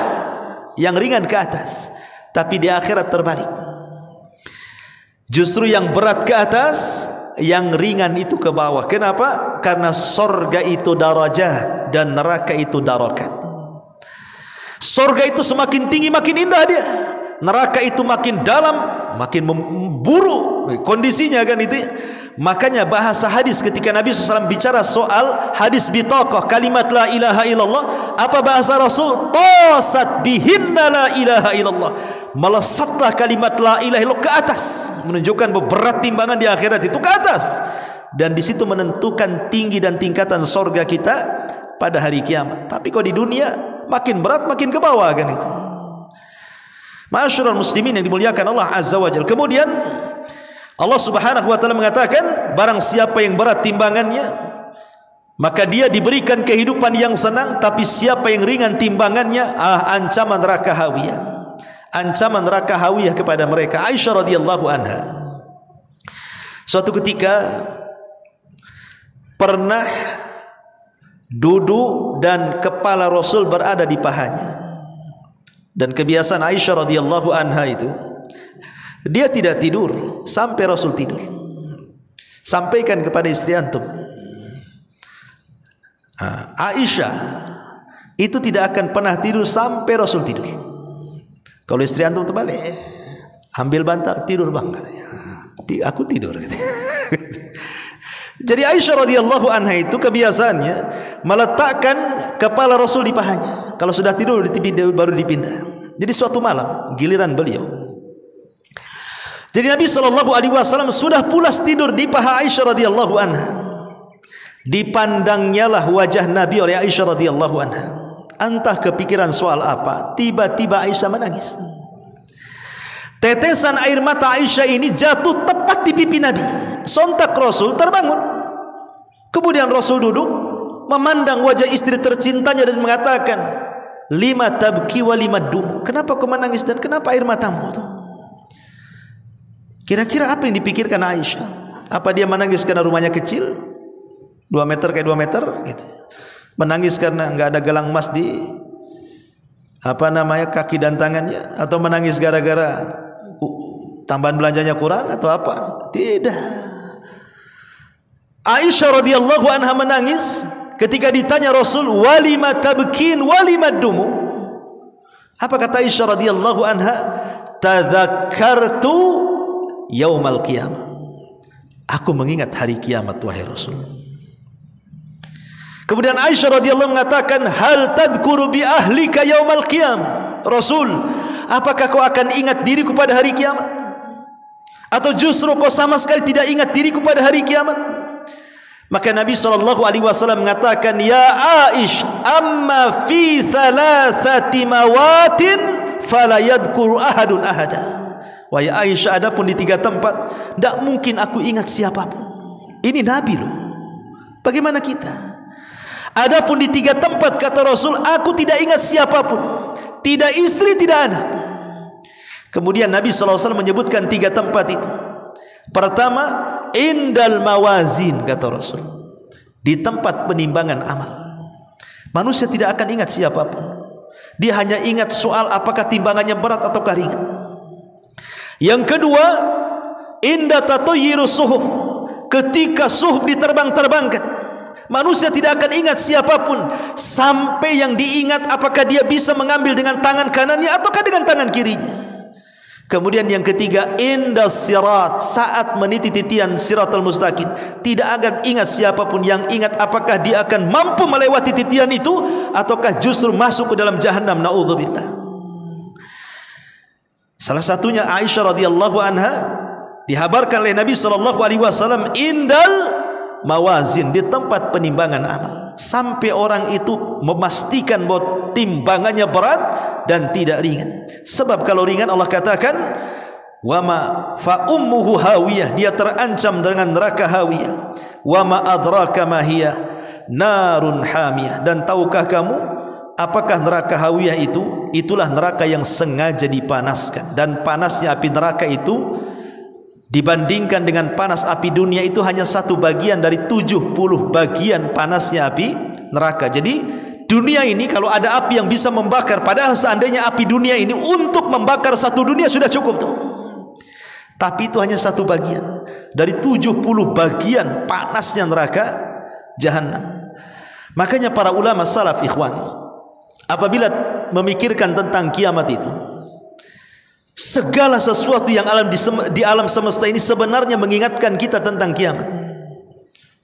yang ringan ke atas. Tapi di akhirat terbalik. Justru yang berat ke atas, yang ringan itu ke bawah. Kenapa? Karena sorga itu darajat dan neraka itu darakat. Sorga itu semakin tinggi makin indah dia. Neraka itu makin dalam makin memburuk kondisinya kan itu. Makanya bahasa hadis ketika Nabi SAW bicara soal hadis bitaqah, kalimat la ilaha illallah, apa bahasa Rasul? Tosat bihinna la ilaha illallah. Melesatlah kalimat la ilaha illallah ke atas, menunjukkan berat timbangan di akhirat itu ke atas, dan di situ menentukan tinggi dan tingkatan sorga kita pada hari kiamat. Tapi kalau di dunia makin berat makin ke bawah kan itu. Ma'asyiral muslimin yang dimuliakan Allah Azza wa Jalla. Kemudian Allah Subhanahu wa taala mengatakan barang siapa yang berat timbangannya, maka dia diberikan kehidupan yang senang. Tapi siapa yang ringan timbangannya, ancaman neraka hawiyah. Ancaman neraka hawiyah kepada mereka. Aisyah radhiyallahu anha suatu ketika pernah duduk dan kepala Rasul berada di pahanya. Dan kebiasaan Aisyah radhiyallahu anha itu, dia tidak tidur sampai Rasul tidur. Sampaikan kepada istri antum, Aisyah itu tidak akan pernah tidur sampai Rasul tidur. Kalau istri antum terbalik, ambil bantal, tidur bang, aku tidur. Jadi Aisyah radhiyallahu anha itu kebiasaannya meletakkan kepala Rasul di pahanya. Kalau sudah tidur baru dipindah. Jadi suatu malam giliran beliau. Jadi Nabi SAW sudah pulas tidur di paha Aisyah radhiyallahu anha. Dipandangnya lah wajah Nabi oleh Aisyah radhiyallahu anha. Entah kepikiran soal apa, tiba-tiba Aisyah menangis. Tetesan air mata Aisyah ini jatuh tepat di pipi Nabi. Sontak Rasul terbangun. Kemudian Rasul duduk memandang wajah istri tercintanya dan mengatakan, lima tabki wa lima dum. Kenapa kau menangis dan kenapa air matamu? Kira-kira apa yang dipikirkan Aisyah? Apa dia menangis karena rumahnya kecil 2 meter kayak 2 meter gitu. Menangis karena enggak ada gelang emas di kaki dan tangannya, atau menangis gara-gara tambahan belanjanya kurang atau apa? Tidak. Aisyah radhiyallahu anha menangis ketika ditanya Rasul, "Walima tabkin walima dumu?" Apa kata Aisyah radhiyallahu anha? "Tadzakkartu yaumal qiyamah." Aku mengingat hari kiamat wahai Rasul. Kemudian Aisyah radhiyallahu mengatakan, "Hal tadhkuru bi ahlika yaumal qiyamah?" Rasul, apakah kau akan ingat diriku pada hari kiamat? Atau justru kau sama sekali tidak ingat diriku pada hari kiamat? Maka Nabi SAW mengatakan, "Ya Aish, amma fi thalathati mawatin fala yadhkuru ahadun ahada." Wahai Aisyah, adapun di 3 tempat tidak mungkin aku ingat siapapun. Ini Nabi loh. Bagaimana kita? Adapun di 3 tempat kata Rasul, aku tidak ingat siapapun, tidak istri, tidak anak. Kemudian Nabi SAW menyebutkan 3 tempat itu. Pertama, indal mawazin kata Rasul, di tempat penimbangan amal. Manusia tidak akan ingat siapapun. Dia hanya ingat soal apakah timbangannya berat atau ringan. Yang kedua, inda tatayyuru suhuf, ketika suhuf diterbang-terbangkan, manusia tidak akan ingat siapapun sampai yang diingat apakah dia bisa mengambil dengan tangan kanannya ataukah dengan tangan kirinya. Kemudian yang ketiga, inda sirat, saat meniti titian siratal mustaqim, tidak akan ingat siapapun, yang ingat apakah dia akan mampu melewati titian itu ataukah justru masuk ke dalam jahannam, naudzubillah. Salah satunya Aisyah radhiyallahu anha dihabarkan oleh Nabi SAW, indal mawazin, di tempat penimbangan amal, sampai orang itu memastikan bahwa timbangannya berat dan tidak ringan. Sebab kalau ringan Allah katakan, wama fa ummuhu hawiyah, dia terancam dengan neraka hawiyah. Wama adraka ma hiya narun hamiyah, dan tahukah kamu apakah neraka hawiyah itu? Itulah neraka yang sengaja dipanaskan, dan panasnya api neraka itu dibandingkan dengan panas api dunia itu hanya 1 bagian dari 70 bagian panasnya api neraka. Jadi dunia ini kalau ada api yang bisa membakar, padahal seandainya api dunia ini untuk membakar 1 dunia sudah cukup tuh, tapi itu hanya 1 bagian dari 70 bagian panasnya neraka jahanam. Makanya para ulama salaf, ikhwan, apabila memikirkan tentang kiamat itu, segala sesuatu yang di alam semesta ini sebenarnya mengingatkan kita tentang kiamat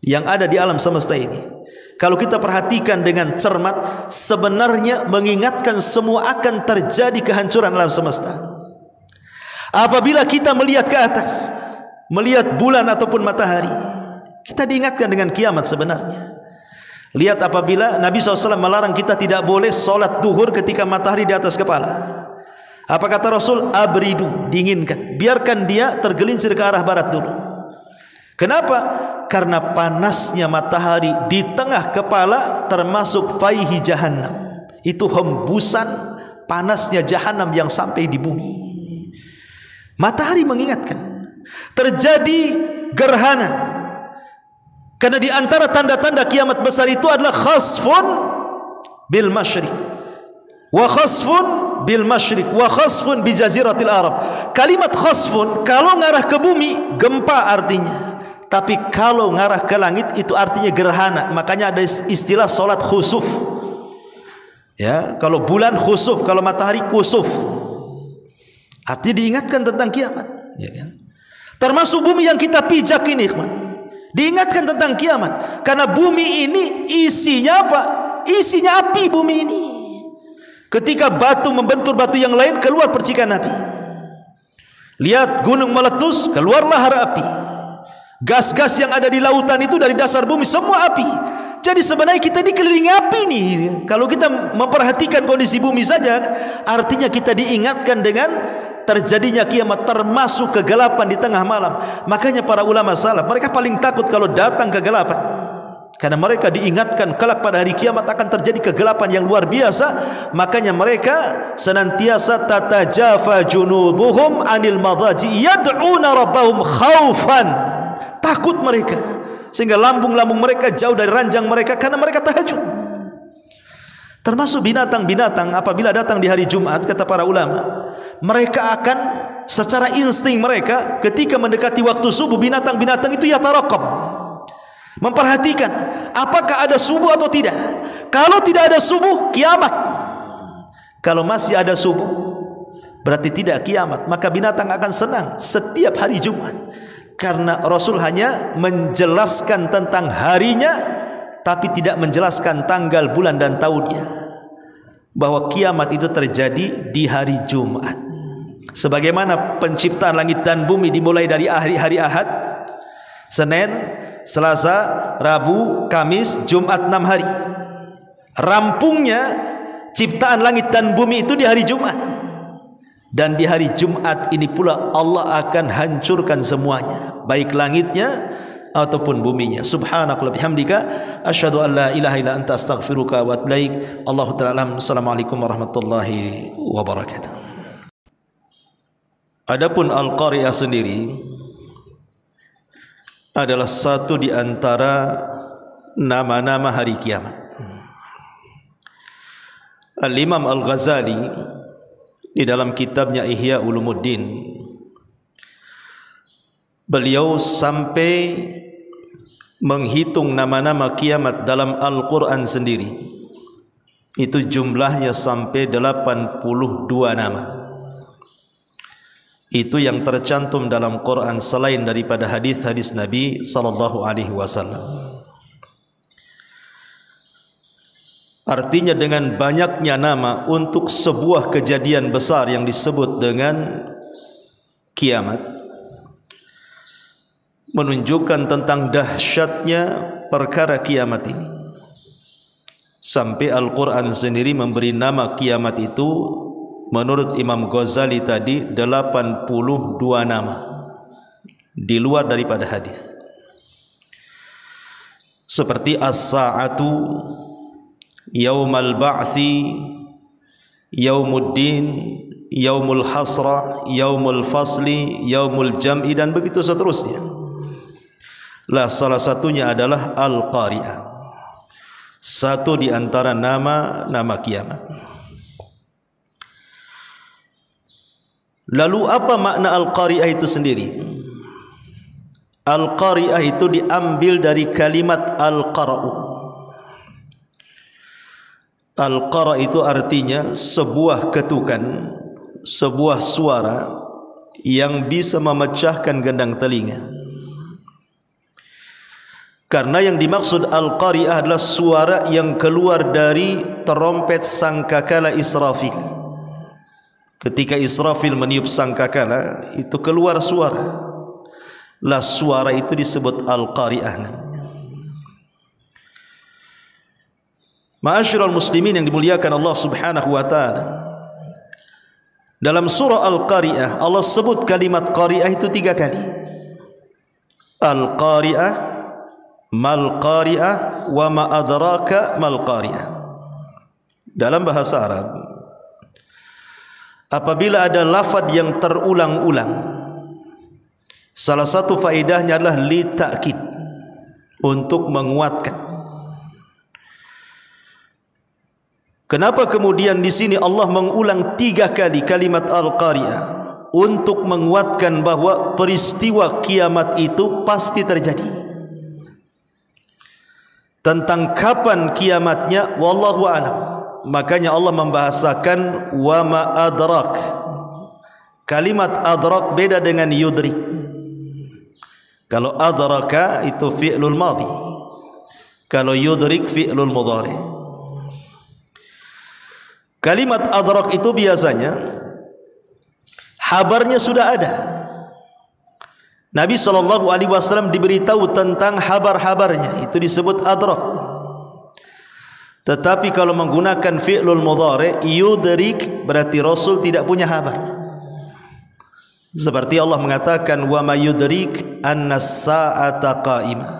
yang ada di alam semesta ini. Kalau kita perhatikan dengan cermat, sebenarnya mengingatkan semua akan terjadi kehancuran alam semesta. Apabila kita melihat ke atas, melihat bulan ataupun matahari, kita diingatkan dengan kiamat sebenarnya. Lihat apabila Nabi SAW melarang kita tidak boleh solat duhur ketika matahari di atas kepala. Apa kata Rasul? Abridu, dinginkan, biarkan dia tergelincir ke arah barat dulu. Kenapa? Karena panasnya matahari di tengah kepala termasuk faihi jahannam. Itu hembusan panasnya jahannam yang sampai di bumi. Matahari mengingatkan. Terjadi gerhana. Karena di antara tanda-tanda kiamat besar itu adalah khasfun bil masyriq wa khasfun bil masyriq wa khasfun bi jaziratil Arab. Kalimat khasfun kalau ngarah ke bumi gempa artinya, tapi kalau ngarah ke langit itu artinya gerhana. Makanya ada istilah salat khusuf. Ya, kalau bulan khusuf, kalau matahari kusuf. Artinya diingatkan tentang kiamat, ya kan? Termasuk bumi yang kita pijak ini, ikhwan. Diingatkan tentang kiamat, karena bumi ini isinya apa? Isinya api bumi ini. Ketika batu membentur batu yang lain, keluar percikan api. Lihat gunung meletus, keluar lahar api. Gas-gas yang ada di lautan itu dari dasar bumi semua api. Jadi sebenarnya kita dikelilingi api nih. Kalau kita memperhatikan kondisi bumi saja, artinya kita diingatkan dengan terjadinya kiamat, termasuk kegelapan di tengah malam. Makanya para ulama salaf, mereka paling takut kalau datang kegelapan, karena mereka diingatkan kelak pada hari kiamat akan terjadi kegelapan yang luar biasa. Makanya mereka senantiasa tatajafa junubuhum anil madaji yad'una rabbahum khaufan, takut mereka, sehingga lambung-lambung mereka jauh dari ranjang mereka karena mereka tahajud. Termasuk binatang-binatang apabila datang di hari Jumat, kata para ulama, mereka akan secara insting mereka ketika mendekati waktu subuh, binatang-binatang itu yatarakab, memperhatikan apakah ada subuh atau tidak. Kalau tidak ada subuh, kiamat. Kalau masih ada subuh, berarti tidak kiamat. Maka binatang akan senang setiap hari Jumat, karena Rasul hanya menjelaskan tentang harinya, tapi tidak menjelaskan tanggal, bulan dan tahunnya, bahwa kiamat itu terjadi di hari Jumat. Sebagaimana penciptaan langit dan bumi dimulai dari hari Ahad, Senin, Selasa, Rabu, Kamis, Jumat, 6 hari. Rampungnya ciptaan langit dan bumi itu di hari Jumat. Dan di hari Jumat ini pula Allah akan hancurkan semuanya, baik langitnya ataupun buminya. Subhanakallahumma bihamdika asyhadu an la ilaha illa anta astaghfiruka wa atubu ilaik. Allahu ta'ala. Assalamualaikum warahmatullahi wabarakatuh. Adapun Al-Qari'ah sendiri adalah satu di antara nama-nama hari kiamat. Al-Imam Al-Ghazali di dalam kitabnya Ihya Ulumuddin, beliau sampai menghitung nama-nama kiamat dalam Al-Quran sendiri. Itu jumlahnya sampai 82 nama. Itu yang tercantum dalam Quran selain daripada hadis-hadis Nabi sallallahu alaihi wasallam. Artinya dengan banyaknya nama untuk sebuah kejadian besar yang disebut dengan kiamat, menunjukkan tentang dahsyatnya perkara kiamat ini. Sampai Al-Quran sendiri memberi nama kiamat itu menurut Imam Ghazali tadi 82 nama di luar daripada hadis. Seperti as-sa'atu, Yaumal Ba'thi, Yaumuddin, Yaumul Hasra, Yaumul Fasli, Yaumul Jam'i, dan begitu seterusnya. Lah salah satunya adalah Al-Qari'ah, satu di antara nama-nama kiamat. Lalu apa makna Al-Qari'ah itu sendiri? Al-Qari'ah itu diambil dari kalimat Al-Qara'u. Al-Qara' itu artinya sebuah ketukan, sebuah suara yang bisa memecahkan gendang telinga. Karena yang dimaksud Al-Qari'ah adalah suara yang keluar dari terompet sangkakala Israfil. Ketika Israfil meniup sangkakala, itu keluar suara. Lah suara itu disebut Al-Qari'ah namanya. Ma'asyiral muslimin yang dimuliakan Allah Subhanahu wa taala, dalam surah Al-Qari'ah Allah sebut kalimat qari'ah itu 3 kali. Al-Qari'ah, mal qari'ah, wa ma adraka mal qari'ah. Dalam bahasa Arab, apabila ada lafaz yang terulang-ulang, salah satu faedahnya adalah li ta'kid, untuk menguatkan. Kenapa kemudian di sini Allah mengulang 3 kali kalimat Al-Qari'ah? Untuk menguatkan bahwa peristiwa kiamat itu pasti terjadi. Tentang kapan kiamatnya, wallahu a'lam. Makanya Allah membahasakan wa ma adrak. Kalimat adrak beda dengan yudrik. Kalau adraka itu fi'lul madhi, kalau yudrik fi'lul mudhari. Kalimat adrak itu biasanya habarnya sudah ada. Nabi SAW diberitahu tentang habar-habarnya, itu disebut adrak. Tetapi kalau menggunakan fi'lul mudhari, yudrik, berarti Rasul tidak punya habar. Seperti Allah mengatakan wa ma yudrik annas sa'ata qa'imah.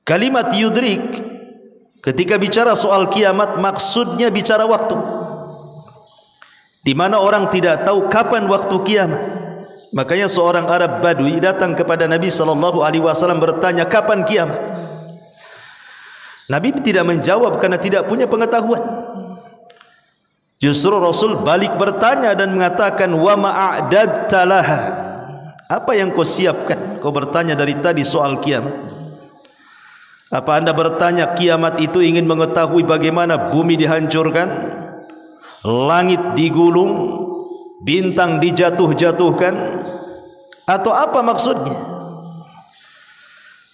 Kalimat yudrik ketika bicara soal kiamat, maksudnya bicara waktu, di mana orang tidak tahu kapan waktu kiamat. Makanya seorang Arab Badui datang kepada Nabi SAW bertanya, kapan kiamat? Nabi tidak menjawab karena tidak punya pengetahuan. Justru Rasul balik bertanya dan mengatakan, wa ma'adadta laha, apa yang kau siapkan? Kau bertanya dari tadi soal kiamat. Apa anda bertanya kiamat itu ingin mengetahui bagaimana bumi dihancurkan, langit digulung, bintang dijatuh-jatuhkan, atau apa maksudnya?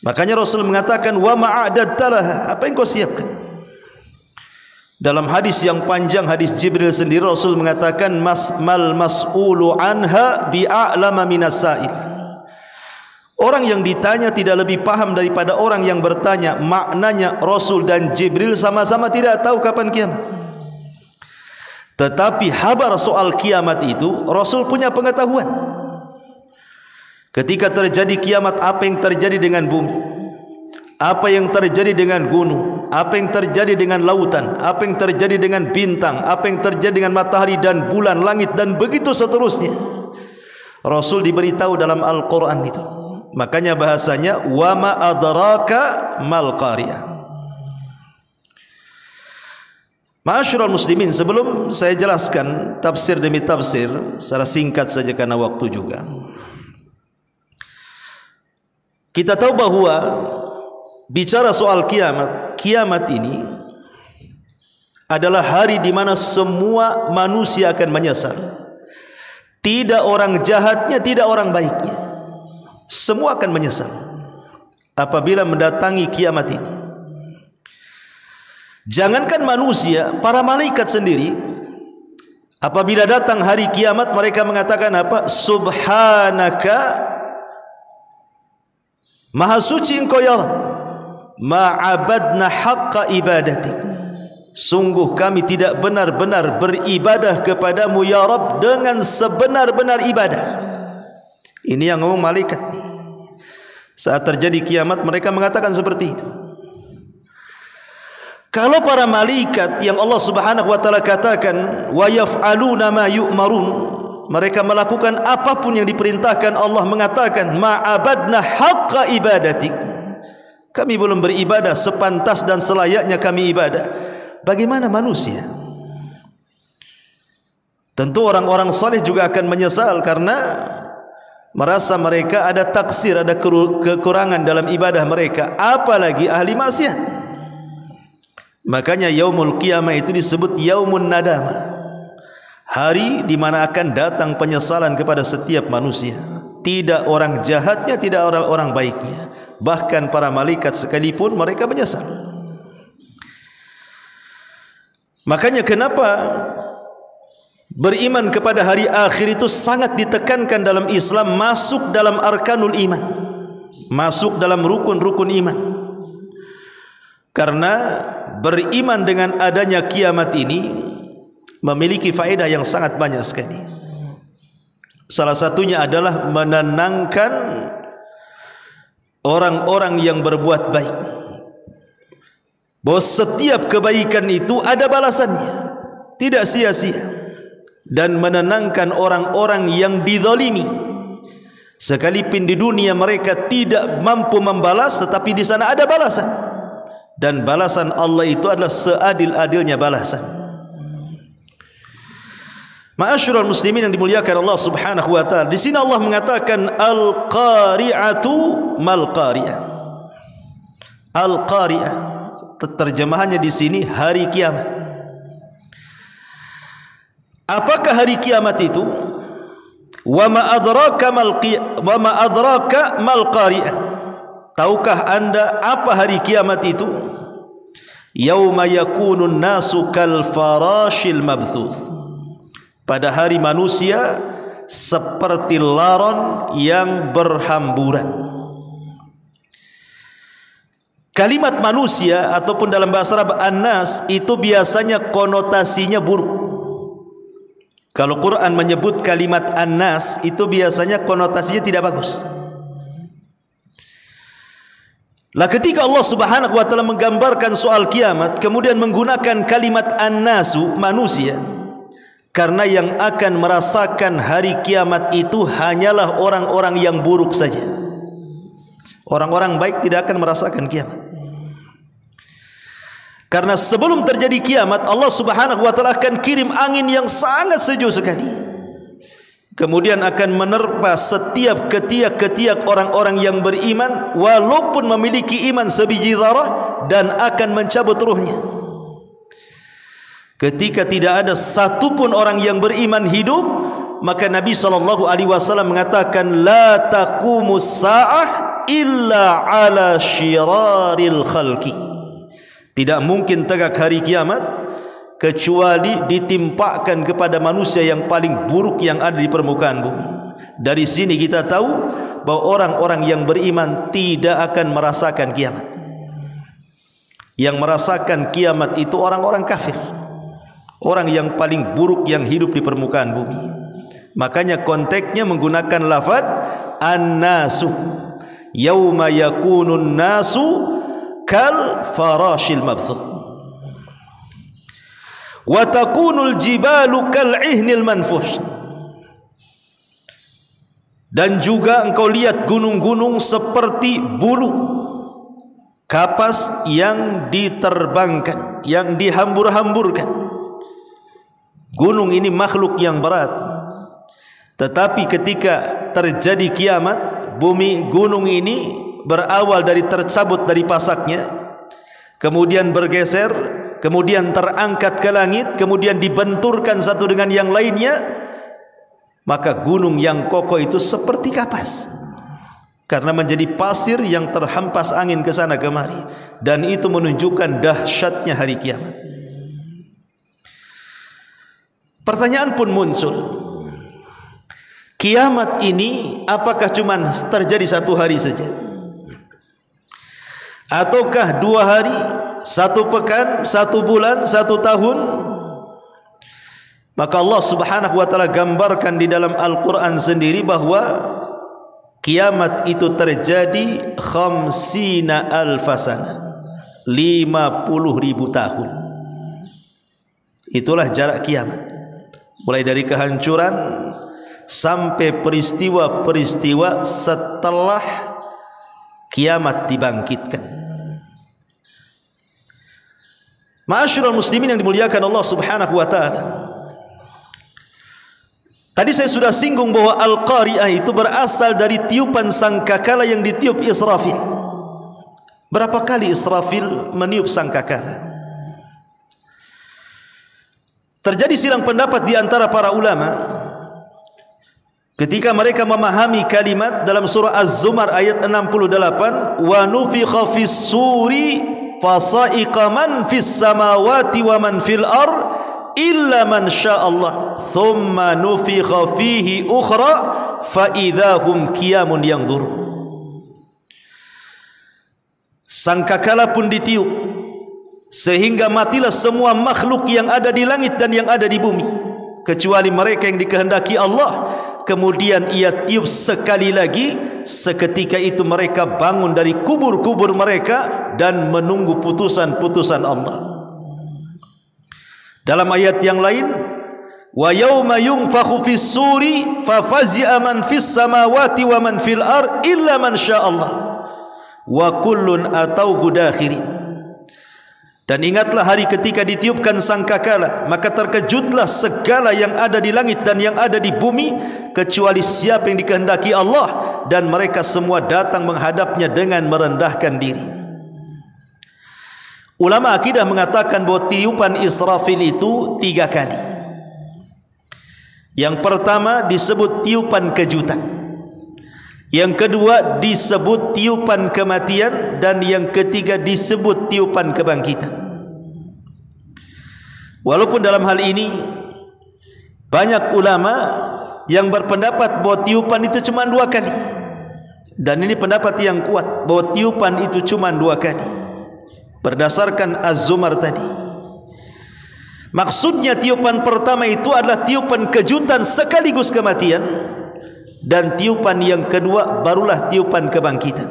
Makanya Rasul mengatakan, wa ma'adadta laha, apa yang kau siapkan? Dalam hadis yang panjang, hadis Jibril sendiri, Rasul mengatakan, mal mas'ulu anha bi'a'lama minas sa'il. Orang yang ditanya tidak lebih paham daripada orang yang bertanya. Maknanya Rasul dan Jibril sama-sama tidak tahu kapan kiamat. Tetapi kabar soal kiamat itu Rasul punya pengetahuan. Ketika terjadi kiamat, apa yang terjadi dengan bumi? Apa yang terjadi dengan gunung? Apa yang terjadi dengan lautan? Apa yang terjadi dengan bintang? Apa yang terjadi dengan matahari dan bulan, langit, dan begitu seterusnya. Rasul diberitahu dalam Al-Quran itu. Makanya bahasanya, wa ma adraka mal qariyah. Ma'asyiral muslimin, sebelum saya jelaskan tafsir demi tafsir secara singkat saja karena waktu juga, kita tahu bahwa bicara soal kiamat, kiamat ini adalah hari di mana semua manusia akan menyesal. Tidak orang jahatnya, tidak orang baiknya, semua akan menyesal apabila mendatangi kiamat ini. Jangankan manusia, para malaikat sendiri apabila datang hari kiamat mereka mengatakan apa? Subhanaka, maha suci engkau ya Rabb, ma'abadna haqqa ibadatik, sungguh kami tidak benar-benar beribadah kepadamu ya Rabb dengan sebenar-benar ibadah. Ini yang ngomong malaikat. Saat terjadi kiamat mereka mengatakan seperti itu. Kalau para malaikat yang Allah Subhanahu wa taala katakan wa yaf'aluna ma yu'marun, mereka melakukan apapun yang diperintahkan, Allah mengatakan ma'abadna haqqa ibadatik, kami belum beribadah sepantas dan selayaknya kami ibadah. Bagaimana manusia? Tentu orang-orang saleh juga akan menyesal karena merasa mereka ada taksir, ada kekurangan dalam ibadah mereka, apalagi ahli maksiat. Makanya yaumul qiyamah itu disebut yaumun nadamah, hari di mana akan datang penyesalan kepada setiap manusia. Tidak orang jahatnya, tidak orang baiknya, bahkan para malaikat sekalipun mereka menyesal. Makanya kenapa beriman kepada hari akhir itu sangat ditekankan dalam Islam, masuk dalam arkanul iman, masuk dalam rukun-rukun iman. Karena beriman dengan adanya kiamat ini memiliki faedah yang sangat banyak sekali. Salah satunya adalah menenangkan orang-orang yang berbuat baik, bahwa setiap kebaikan itu ada balasannya, tidak sia-sia. Dan menenangkan orang-orang yang dizalimi, sekalipun di dunia mereka tidak mampu membalas, tetapi di sana ada balasan. Dan balasan Allah itu adalah seadil-adilnya balasan. Ma'asyiral muslimin yang dimuliakan Allah Subhanahu wa taala, di sini Allah mengatakan al-qari'atu mal qari'ah. Al-qari'ah terjemahannya di sini hari kiamat. Apakah hari kiamat itu? Wa ma adraka mal qari'ah. Tahukah anda apa hari kiamat itu? Yauma yakunun nasu kal farashil mabthuth. Pada hari manusia seperti laron yang berhamburan. Kalimat manusia ataupun dalam bahasa Arab an-nas itu biasanya konotasinya buruk. Kalau Quran menyebut kalimat an-nas itu biasanya konotasinya tidak bagus. Lah ketika Allah Subhanahu wa taala menggambarkan soal kiamat kemudian menggunakan kalimat an-nasu, manusia, Karena yang akan merasakan hari kiamat itu hanyalah orang-orang yang buruk saja. Orang-orang baik tidak akan merasakan kiamat. Karena sebelum terjadi kiamat, Allah Subhanahu wa taala akan kirim angin yang sangat sejuk sekali. Kemudian akan menerpa setiap ketiak-ketiak orang-orang yang beriman, walaupun memiliki iman sebiji zarah, dan akan mencabut ruhnya. Ketika tidak ada satupun orang yang beriman hidup, maka Nabi SAW mengatakan, la taqumus sa'ah illa ala syiraril khalqi. Tidak mungkin tegak hari kiamat kecuali ditimpakan kepada manusia yang paling buruk yang ada di permukaan bumi. Dari sini kita tahu bahwa orang-orang yang beriman tidak akan merasakan kiamat. Yang merasakan kiamat itu orang-orang kafir, orang yang paling buruk yang hidup di permukaan bumi. Makanya konteksnya menggunakan lafaz an-nasu, yauma yakunun nasu kal farashil mabthuth wa takunul jibalu kal ihnil manfush. Dan juga engkau lihat gunung-gunung seperti bulu kapas yang diterbangkan, yang dihambur-hamburkan. Gunung ini makhluk yang berat, tetapi ketika terjadi kiamat, bumi gunung ini berawal dari tercabut dari pasaknya, kemudian bergeser, kemudian terangkat ke langit, kemudian dibenturkan satu dengan yang lainnya, maka gunung yang kokoh itu seperti kapas karena menjadi pasir yang terhempas angin ke sana kemari. Dan itu menunjukkan dahsyatnya hari kiamat. Pertanyaan pun muncul, kiamat ini apakah cuma terjadi satu hari saja, ataukah 2 hari, 1 pekan, 1 bulan, 1 tahun? Maka Allah Subhanahu wa taala gambarkan di dalam Al-Quran sendiri bahwa kiamat itu terjadi 50.000 sana, 50.000 tahun. Itulah jarak kiamat, mulai dari kehancuran sampai peristiwa-peristiwa setelah kiamat dibangkitkan. Ma'asyiral muslimin yang dimuliakan Allah Subhanahu wa taala, tadi saya sudah singgung bahwa Al-Qari'ah itu berasal dari tiupan sangkakala yang ditiup Israfil. Berapa kali Israfil meniup sangkakala? Terjadi silang pendapat di antara para ulama ketika mereka memahami kalimat dalam surah Az-Zumar ayat 68, wa nufikha fis suri fasa'iqa man fis samawati wa man fil ar illa man sya'allah thumma nufikha fihi ukhra fa idahum qiyamun yanzurun. Sangkakala pun ditiup sehingga matilah semua makhluk yang ada di langit dan yang ada di bumi kecuali mereka yang dikehendaki Allah. Kemudian ia tiup sekali lagi, seketika itu mereka bangun dari kubur-kubur mereka dan menunggu putusan-putusan Allah. Dalam ayat yang lain, wa yauma yunfakhu fis suri fa fazi'a man fis samawati wa man fil ar illa man sya'allah wa kullun atauhu dakhirin. Dan ingatlah hari ketika ditiupkan sangkakala, maka terkejutlah segala yang ada di langit dan yang ada di bumi kecuali siapa yang dikehendaki Allah, dan mereka semua datang menghadapnya dengan merendahkan diri. Ulama akidah mengatakan bahwa tiupan Israfil itu 3 kali. Yang pertama disebut tiupan kejutan, yang kedua disebut tiupan kematian, dan yang ketiga disebut tiupan kebangkitan. Walaupun dalam hal ini banyak ulama yang berpendapat bahwa tiupan itu cuma 2 kali, dan ini pendapat yang kuat bahwa tiupan itu cuma 2 kali berdasarkan Az-Zumar tadi. Maksudnya tiupan pertama itu adalah tiupan kejutan sekaligus kematian, dan tiupan yang kedua barulah tiupan kebangkitan.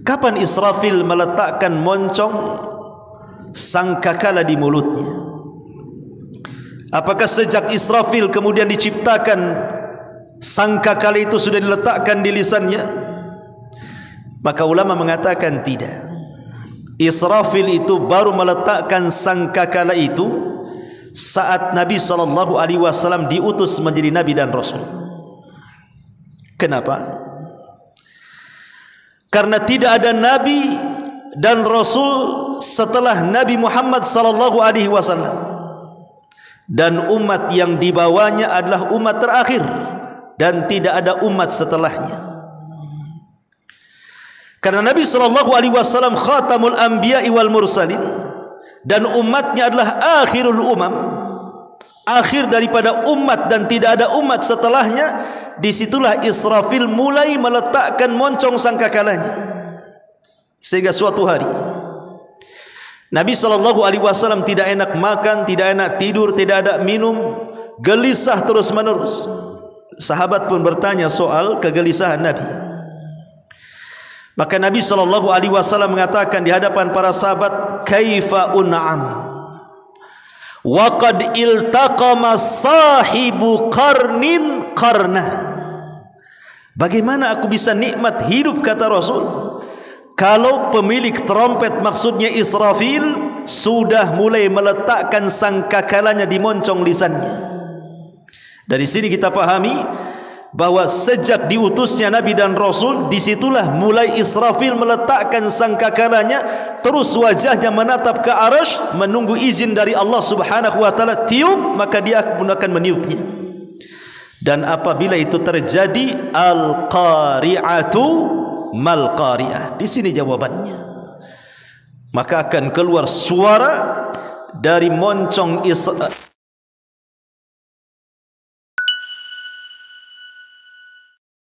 Kapan Israfil meletakkan moncong sangkakala di mulutnya? Apakah sejak Israfil kemudian diciptakan sangkakala itu sudah diletakkan di lisannya? Maka ulama mengatakan tidak. Israfil itu baru meletakkan sangkakala itu saat Nabi SAW diutus menjadi Nabi dan Rasul. Kenapa? Karena tidak ada Nabi dan Rasul setelah Nabi Muhammad SAW. Dan umat yang dibawanya adalah umat terakhir dan tidak ada umat setelahnya. Karena Nabi SAW khatamul anbiya'i wal mursalin dan umatnya adalah akhirul umam, akhir daripada umat dan tidak ada umat setelahnya. Disitulah Israfil mulai meletakkan moncong sangkakalanya. Sehingga suatu hari Nabi SAW tidak enak makan, tidak enak tidur, tidak ada minum, gelisah terus menerus. Sahabat pun bertanya soal kegelisahan Nabi. Maka Nabi SAW mengatakan di hadapan para sahabat, kaifa un'am wa qad iltaqama sahibu qarnin qarna. Bagaimana aku bisa nikmat hidup, kata Rasul, kalau pemilik trompet, maksudnya Israfil, sudah mulai meletakkan sangkakalanya di moncong lisannya. Dari sini kita pahami bahwa sejak diutusnya Nabi dan Rasul, disitulah mulai Israfil meletakkan sangkakalanya, terus wajahnya menatap ke arasy menunggu izin dari Allah Subhanahu wa taala. Tiup, maka dia pun akan meniupnya. Dan apabila itu terjadi, al-qari'atu mal qari'ah. Di sini jawabannya. Maka akan keluar suara dari moncong